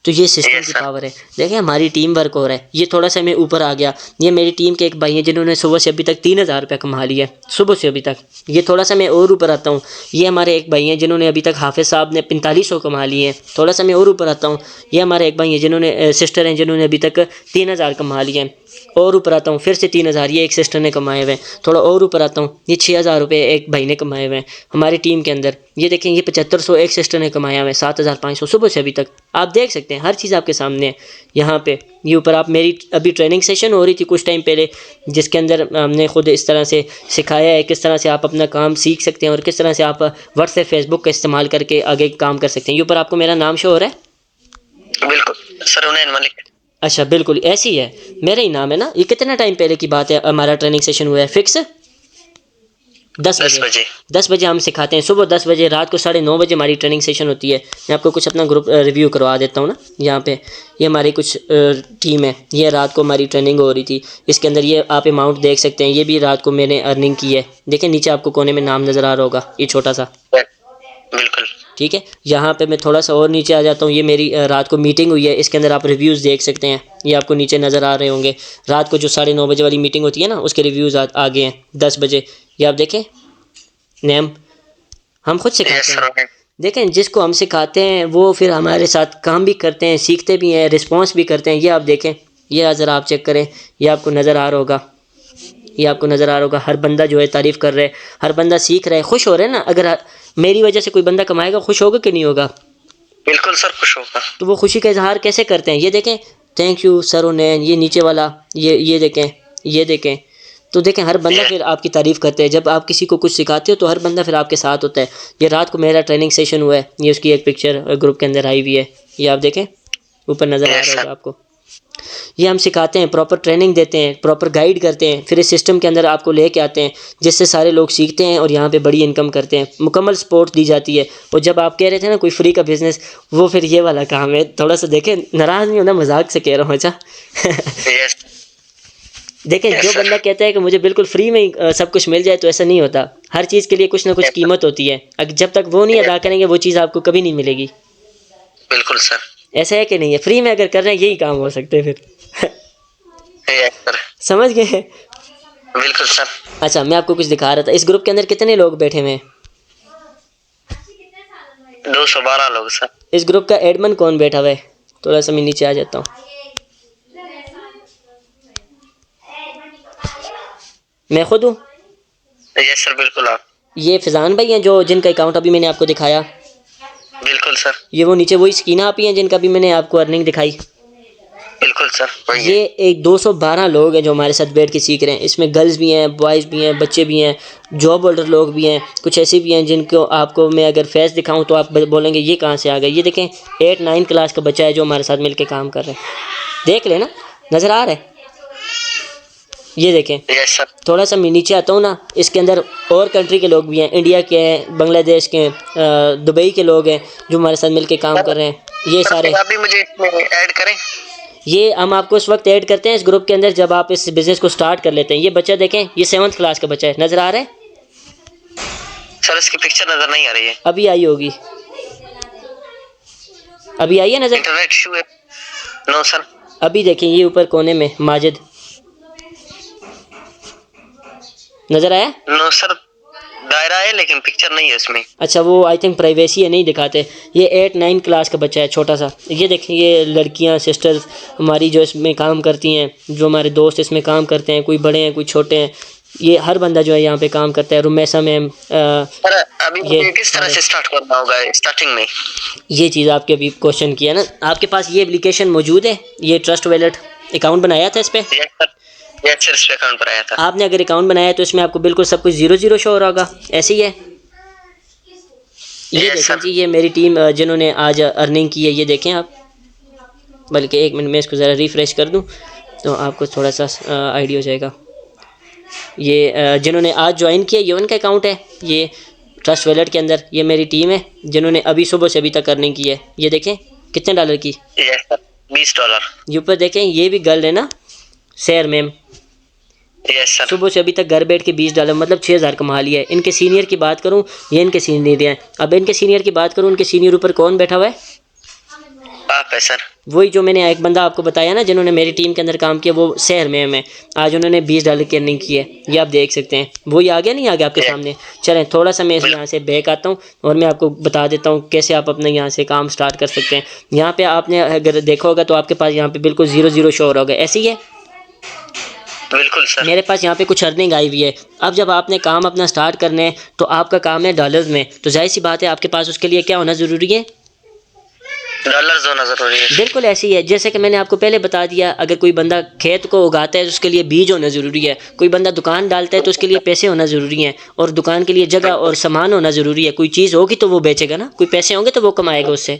तो ये सिस्टम की पावर है। देखें, हमारी टीम वर्क हो रहा है। ये थोड़ा सा मैं ऊपर आ गया, ये मेरी टीम के एक भाई हैं जिन्होंने सुबह से अभी तक 3,000 रुपये कमा लिया है, सुबह से अभी तक। ये थोड़ा सा मैं और ऊपर आता हूँ, ये हमारे एक भाई हैं जिन्होंने अभी तक, हाफिज़ साहब ने 4500 कमा लिए हैं। थोड़ा सा मैं और ऊपर आता हूँ, ये हमारे एक भाई हैं जिन्होंने, सिस्टर हैं जिन्होंने अभी तक 3,000 कमा लिए हैं। और ऊपर आता हूँ, फिर से 3,000 ये एक सिस्टर ने कमाए हुए हैं। थोड़ा और ऊपर आता हूँ, ये 6,000 रुपये एक भाई ने कमाए हुए हैं हमारी टीम के अंदर। ये देखें, ये 7500 एक सिस्टर ने कमाया हुआ है, 7,500 सुबह से अभी तक। आप देख सकते हैं, हर चीज़ आपके सामने है यहाँ पे। ये ऊपर आप, मेरी अभी ट्रेनिंग सेशन हो रही थी कुछ टाइम पहले, जिसके अंदर हमने खुद इस तरह से सिखाया है किस तरह से आप अपना काम सीख सकते हैं और किस तरह से आप व्हाट्सएप, फेसबुक का इस्तेमाल करके आगे काम कर सकते हैं। ये ऊपर आपको मेरा नाम शो हो रहा है? बिल्कुल सर, हुनैन मलिक। अच्छा, बिल्कुल ऐसी है, मेरा ही नाम है ना। ये कितना टाइम पहले की बात है हमारा ट्रेनिंग सेशन हुआ है? फिक्स 10 10 बजे बजे 10 बजे हम सिखाते हैं, सुबह 10 बजे, रात को 9:30 बजे हमारी ट्रेनिंग सेशन होती है। मैं आपको कुछ अपना ग्रुप रिव्यू करवा देता हूँ ना। यहाँ पे ये हमारी कुछ टीम है, ये रात को हमारी ट्रेनिंग हो रही थी। इसके अंदर ये आप अमाउंट देख सकते हैं, ये भी रात को मैंने अर्निंग की है। देखें नीचे आपको कोने में नाम नज़र आ रहा होगा, ये छोटा सा, बिल्कुल। ठीक है। यहाँ पे मैं थोड़ा सा और नीचे आ जाता हूँ, ये मेरी रात को मीटिंग हुई है, इसके अंदर आप रिव्यूज़ देख सकते हैं, ये आपको नीचे नज़र आ रहे होंगे। रात को जो 9:30 बजे वाली मीटिंग होती है ना, उसके रिव्यूज़ आ गए हैं 10 बजे। ये आप देखें, नेम हम खुद सिखाते हैं। देखें जिसको हम सिखाते हैं वो फिर हमारे साथ काम भी करते हैं, सीखते भी हैं, रिस्पॉन्स भी करते हैं। ये आप देखें, ये ज़रा आप चेक करें, ये आपको नज़र आ रहा होगा, ये आपको नज़र आ रहा होगा। हर बंदा जो है तारीफ़ कर रहा है, हर बंदा सीख रहा है, खुश हो रहा है ना। अगर मेरी वजह से कोई बंदा कमाएगा, खुश होगा कि नहीं होगा? बिल्कुल सर, खुश होगा। तो वो खुशी का इजहार कैसे करते हैं, ये देखें, थैंक यू सर उन्नैन, ये नीचे वाला, ये देखें, ये देखें। तो देखें हर बंदा फिर आपकी तारीफ़ करते हैं। जब आप किसी को कुछ सिखाते हो तो हर बंदा फिर आपके साथ होता है। ये रात को मेरा ट्रेनिंग सेशन हुआ है, ये उसकी एक पिक्चर ग्रुप के अंदर आई हुई है, ये आप देखें, ऊपर नज़र आ रहा होगा आपको। ये हम सिखाते हैं, प्रॉपर ट्रेनिंग देते हैं, प्रॉपर गाइड करते हैं, फिर इस सिस्टम के अंदर आपको लेके आते हैं, जिससे सारे लोग सीखते हैं और यहाँ पे बड़ी इनकम करते हैं। मुकम्मल सपोर्ट दी जाती है। और जब आप कह रहे थे ना कोई फ्री का बिज़नेस, वो फिर ये वाला काम है। थोड़ा सा देखें, नाराज़ नहीं होना, मजाक से कह रहा हूँ। अच्छा देखें, जो बंदा कहता है कि मुझे बिल्कुल फ्री में ही सब कुछ मिल जाए, तो ऐसा नहीं होता। हर चीज़ के लिए कुछ ना कुछ कीमत होती है। जब तक वो नहीं अदा करेंगे, वो चीज़ आपको कभी नहीं मिलेगी। बिल्कुल सर। ऐसा है कि नहीं है? फ्री में अगर कर रहे हैं, यही काम हो सकते हैं फिर। सर समझ गए? बिल्कुल सर। अच्छा, मैं आपको कुछ दिखा रहा था। इस ग्रुप के अंदर कितने लोग बैठे हुए हैं? 212 लोग सर। इस ग्रुप का एडमिन कौन बैठा हुआ है? थोड़ा सा मैं नीचे आ जाता हूँ। मैं खुद हूँ। यस सर, बिल्कुल आप। ये फिजान भाई हैं, जो जिनका अकाउंट अभी मैंने आपको दिखाया। बिल्कुल सर। ये वो नीचे वही सकीना आप ही हैं जिनका भी मैंने आपको अर्निंग दिखाई। बिल्कुल सर, वही ये एक 212 लोग हैं जो हमारे साथ बैठ के सीख रहे हैं। इसमें गर्ल्स भी हैं, बॉयज़ भी हैं, बच्चे भी हैं, जॉब होल्डर लोग भी हैं, कुछ ऐसे भी हैं जिनको आपको मैं अगर फेस दिखाऊं तो आप बोलेंगे ये कहाँ से आ गए। ये देखें, 8-9 क्लास का बच्चा है जो हमारे साथ मिलके काम कर रहे हैं। देख लेना, नज़र आ रहा है? ये देखें। Yes sir. थोड़ा सा मैं नीचे आता हूँ ना, इसके अंदर और कंट्री के लोग भी हैं, इंडिया के हैं, बांग्लादेश के हैं, दुबई के लोग हैं जो हमारे साथ मिलके काम कर रहे हैं। ये सारे आप भी मुझे इसमें ऐड करें। ये हम आपको उस वक्त ऐड करते हैं इस ग्रुप के अंदर जब आप इस बिज़नेस को स्टार्ट कर लेते हैं। ये बच्चा देखें, ये 7th क्लास का बच्चा है, नज़र आ रहा है? सर इसकी पिक्चर नज़र नहीं आ रही है। अभी आई होगी, अभी आई है नज़र? इंटरनेट इशू है। No sir. अभी देखें, ये ऊपर कोने में माजिद, नज़र आया? नो सर, दायरा है लेकिन पिक्चर नहीं है इसमें। अच्छा, वो आई थिंक प्राइवेसी है, नहीं दिखाते। ये 8-9 क्लास का बच्चा है, छोटा सा। ये देखें, ये लड़कियां सिस्टर्स हमारी जो इसमें काम करती हैं, जो हमारे दोस्त इसमें काम करते हैं, कोई बड़े हैं कोई छोटे हैं, ये हर बंदा जो है यहाँ पे काम करता है। रुमैसा मैम, अभी ये किस तरह से स्टार्ट करना होगा स्टार्टिंग में? ये चीज़ आपके अभी क्वेश्चन किया ना, आपके पास ये एप्लीकेशन मौजूद है, ये ट्रस्ट वैलेट अकाउंट बनाया था इस पर? यस सर, इस पे अकाउंट बनाया था। आपने अगर अकाउंट बनाया तो इसमें आपको बिल्कुल सब कुछ 0-0 शो हो रहा होगा, ऐसे ही है? ये देखें जी, ये मेरी टीम जिन्होंने आज अर्निंग की है, ये देखें आप। बल्कि 1 मिनट में इसको ज़रा रिफ़्रेश कर दूं तो आपको थोड़ा सा आइडिया हो जाएगा। ये जिन्होंने आज ज्वाइन किया, ये उनका अकाउंट है, ये ट्रस्ट वैलेट के अंदर। ये मेरी टीम है जिन्होंने अभी सुबह से अभी तक अर्निंग की है। ये देखें कितने डॉलर की? Yes sir, $20। ये ऊपर देखें, ये भी गर्ल है ना, सैर मैम। Yes sir. सुबह से अभी तक घर बैठ के $20 मतलब 6,000 कमा लिया है। इनके सीनियर की बात करूं, ये इनके सीनियर हैं। अब इनके सीनियर की बात करूं, उनके सीनियर ऊपर कौन बैठा हुआ है? आप है सर। वही जो मैंने एक बंदा आपको बताया ना जिन्होंने मेरी टीम के अंदर काम किया, वो शहर में है। आज उन्होंने $20 की अर्निंग की है, ये आप देख सकते हैं। वही आ गया नहीं, आ गया आपके सामने? चलें थोड़ा सा मैं यहाँ से बैक आता हूँ और मैं आपको बता देता हूँ कैसे आप अपने यहाँ से काम स्टार्ट कर सकते हैं। यहाँ पे आपने अगर देखा होगा तो आपके पास यहाँ पे बिल्कुल 0-0 शो हो रहा होगा, ऐसे ही है? बिल्कुल सर। मेरे पास यहाँ पे कुछ अर्निंग आई हुई है। अब जब आपने काम अपना स्टार्ट करना है तो आपका काम है डॉलर्स में, तो जाहिर सी बात है आपके पास उसके लिए क्या होना ज़रूरी है? डॉलर्स होना ज़रूरी है। बिल्कुल ऐसी है, जैसे कि मैंने आपको पहले बता दिया, अगर कोई बंदा खेत को उगाता है तो उसके लिए बीज होना ज़रूरी है। कोई बंदा दुकान डालता है तो उसके लिए पैसे होना ज़रूरी है, और दुकान के लिए जगह और सामान होना ज़रूरी है। कोई चीज़ होगी तो वो बेचेगा ना, कोई पैसे होंगे तो वो कमाएगा उससे।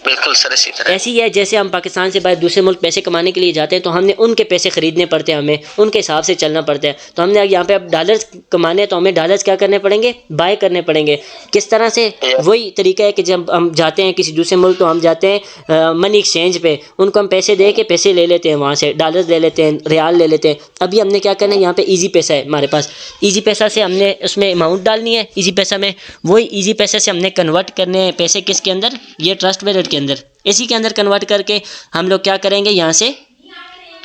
बिल्कुल सर, इसी तरह। ऐसी है जैसे हम पाकिस्तान से बाहर दूसरे मुल्क पैसे कमाने के लिए जाते हैं तो हमने उनके पैसे खरीदने पड़ते हैं, हमें उनके हिसाब से चलना पड़ता है। तो हमने यहाँ पे अब डॉलर्स कमाने हैं तो हमें डॉलर्स क्या करने पड़ेंगे, बाय करने पड़ेंगे। किस तरह से, वही तरीका है कि जब हम जाते हैं किसी दूसरे मुल्क तो हम जाते हैं मनी एक्सचेंज पे, उनको हम पैसे दे के पैसे ले लेते हैं, वहाँ से डॉलर्स ले लेते हैं, रियाल ले लेते हैं। अभी हमने क्या करना है, यहाँ पे ईजी पैसा है हमारे पास, ईजी पैसा से हमने उसमें अमाउंट डालनी है ईजी पैसा में, वही ईजी पैसे से हमने कन्वर्ट करने हैं पैसे किसके अंदर, ये ट्रस्ट वॉलेट के अंदर। इसी के अंदर कन्वर्ट करके हम लोग क्या करेंगे, यहाँ से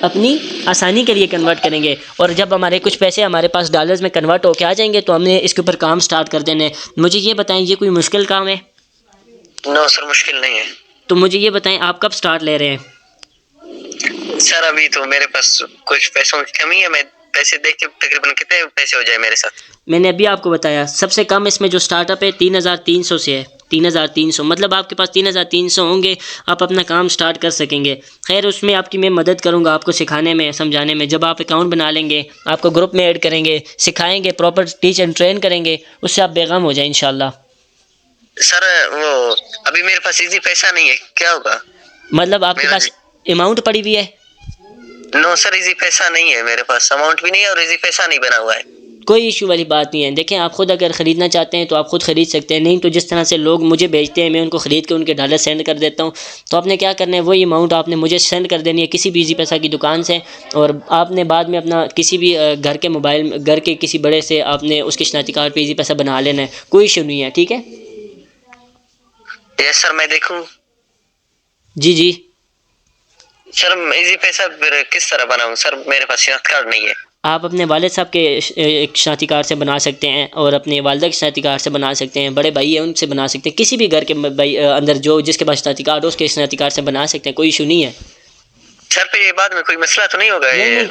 अपनी आसानी के लिए कन्वर्ट करेंगे। और जब हमारे कुछ पैसे हमारे पास डॉलर्स में कन्वर्ट होके आ जाएंगे तो हमने इसके ऊपर काम स्टार्ट कर देने। मुझे ये बताएं, ये कोई मुश्किल काम है? नो सर, मुश्किल नहीं है। तो मुझे ये बताएं आप कब स्टार्ट ले रहे हैं? सर अभी तो मेरे पास कुछ पैसों की कमी है, मैं पैसे देख के तकरीबन कितने पैसे हो जाए मेरे साथ। मैंने अभी आपको बताया सबसे कम इसमें जो स्टार्टअप है 3,300 से है, 3,300 मतलब आपके पास 3,300 होंगे, आप अपना काम स्टार्ट कर सकेंगे। खैर उसमें आपकी मैं मदद करूंगा, आपको सिखाने में, समझाने में। जब आप अकाउंट बना लेंगे, आपको ग्रुप में ऐड करेंगे, सिखाएंगे, प्रॉपर टीच एंड ट्रेन करेंगे, उससे आप बेगम हो जाए इंशाल्लाह। सर वो अभी मेरे पास इजी पैसा नहीं है, क्या होगा? मतलब आपके पास अमाउंट पड़ी हुई है? नो सर, इजी पैसा नहीं है मेरे पास, अमाउंट भी नहीं है और इजी पैसा नहीं बना हुआ है। कोई इशू वाली बात नहीं है। देखें आप खुद अगर ख़रीदना चाहते हैं तो आप खुद ख़रीद सकते हैं, नहीं तो जिस तरह से लोग मुझे भेजते हैं मैं उनको ख़रीद के उनके डॉलर सेंड कर देता हूँ। तो आपने क्या करना है, वही अमाउंट आपने मुझे सेंड कर देनी है किसी भी ईजी पैसा की दुकान से, और आपने बाद में अपना किसी भी घर के मोबाइल, घर के किसी बड़े से आपने उसकी शनाख्ती कार्ड पर ईजी पैसा बना लेना है, कोई इशू नहीं है, ठीक है? यस सर, मैं देखूँ। जी जी सर इजी पैसा फिर किस तरह बनाऊँ सर, मेरे पास शनाख्ती कार्ड नहीं है। आप अपने वालिद साहब के एक शनाख्ती कार्ड से बना सकते हैं, और अपने वालिदा के शनाख्ती कार्ड से बना सकते हैं, बड़े भाई है उनसे बना सकते हैं, किसी भी घर के भाई अंदर जो जिसके पास शनाख्ती कार्ड हो उसके शनाख्ती कार्ड से बना सकते हैं, कोई इशू नहीं है। सर पे ये बाद में कोई मसला तो नहीं होगा? नहीं,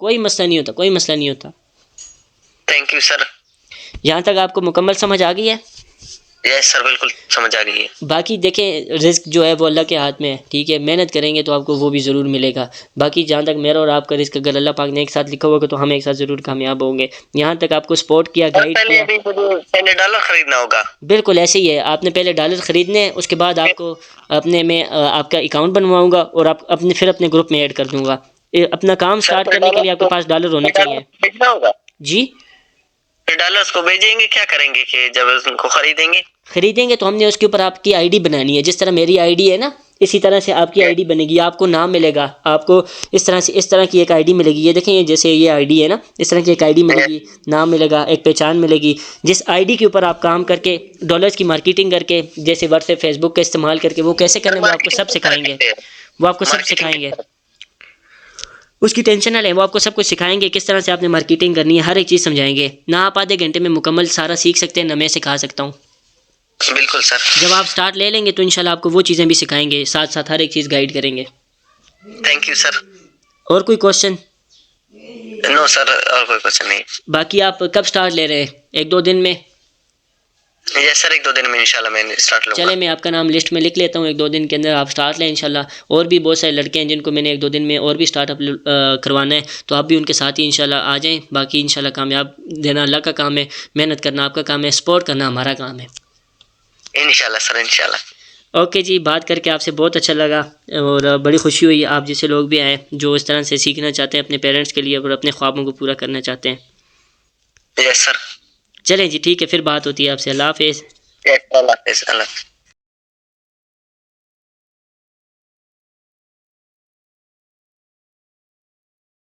कोई मसला नहीं होता, कोई मसला नहीं होता। Thank you sir. यहाँ तक आपको मुकम्मल समझ आ गई है? यस सर, बिल्कुल समझ आ गई है। बाकी देखें रिस्क जो है वो अल्लाह के हाथ में है, ठीक है? मेहनत करेंगे तो आपको वो भी ज़रूर मिलेगा। बाकी जहाँ तक मेरा और आपका रिस्क अगर अल्लाह पाक ने एक साथ लिखा होगा तो हम एक साथ ज़रूर कामयाब होंगे। यहाँ तक आपको सपोर्ट किया, गाइड किया। पहले डॉलर खरीदना होगा। बिल्कुल ऐसे ही है, आपने पहले डॉलर ख़रीदने हैं, उसके बाद आपको अपने में आपका अकाउंट बनवाऊँगा और आप अपने फिर अपने ग्रुप में ऐड कर दूँगा। अपना काम स्टार्ट करने के लिए आपके पास डॉलर होने चाहिए। भेजना होगा जी, डॉलर्स को भेजेंगे, क्या करेंगे कि जब उनको खरीदेंगे तो हमने उसके ऊपर आपकी आईडी बनानी है। जिस तरह मेरी आईडी है ना, इसी तरह से आपकी आईडी बनेगी, आपको नाम मिलेगा, आपको इस तरह की एक आईडी मिलेगी। ये देखें, जैसे ये आईडी है ना, इस तरह की एक आईडी मिलेगी, नाम मिलेगा, एक पहचान मिलेगी। जिस आईडी के ऊपर आप काम करके डॉलर्स की मार्केटिंग करके, जैसे व्हाट्सएप फेसबुक का इस्तेमाल करके वो कैसे करें, वो आपको सब सिखाएंगे, वो आपको सब सिखाएंगे। उसकी टेंशन ना लें, वो आपको सब कुछ सिखाएंगे किस तरह से आपने मार्केटिंग करनी है, हर एक चीज़ समझाएंगे ना। आप आधे घंटे में मुकम्मल सारा सीख सकते हैं ना, मैं सिखा सकता हूँ। बिल्कुल सर। जब आप स्टार्ट ले लेंगे तो इंशाल्लाह आपको वो चीज़ें भी सिखाएंगे, साथ साथ हर एक चीज़ गाइड करेंगे। Thank you sir. और कोई क्वेश्चन? नो सर, और कोई क्वेश्चन नहीं। बाकी आप कब स्टार्ट ले रहे हैं? 1-2 दिन में? यस सर, 1-2 दिन में इंशाल्लाह मैं स्टार्ट लूंगा। चले, मैं आपका नाम लिस्ट में लिख लेता हूँ, 1-2 दिन के अंदर आप स्टार्ट लें इंशाल्लाह। और भी बहुत सारे लड़के हैं जिनको मैंने 1-2 दिन में और भी स्टार्टअप करवाना है, तो आप भी उनके साथ ही इंशाल्लाह आ जाएँ। बाकी इंशाल्लाह कामयाब देना अल्लाह का काम है, मेहनत करना आपका काम है, सपोर्ट करना हमारा काम है। इंशाल्लाह सर, इंशाल्लाह। ओके जी, बात करके आपसे बहुत अच्छा लगा और बड़ी खुशी हुई। आप जैसे लोग भी आए जो इस तरह से सीखना चाहते हैं अपने पेरेंट्स के लिए और अपने ख्वाबों को पूरा करना चाहते हैं। Yes sir. चलें जी, ठीक है, फिर बात होती है आपसे। अल्लाह हाफिज़। अल्लाह हाफिज़।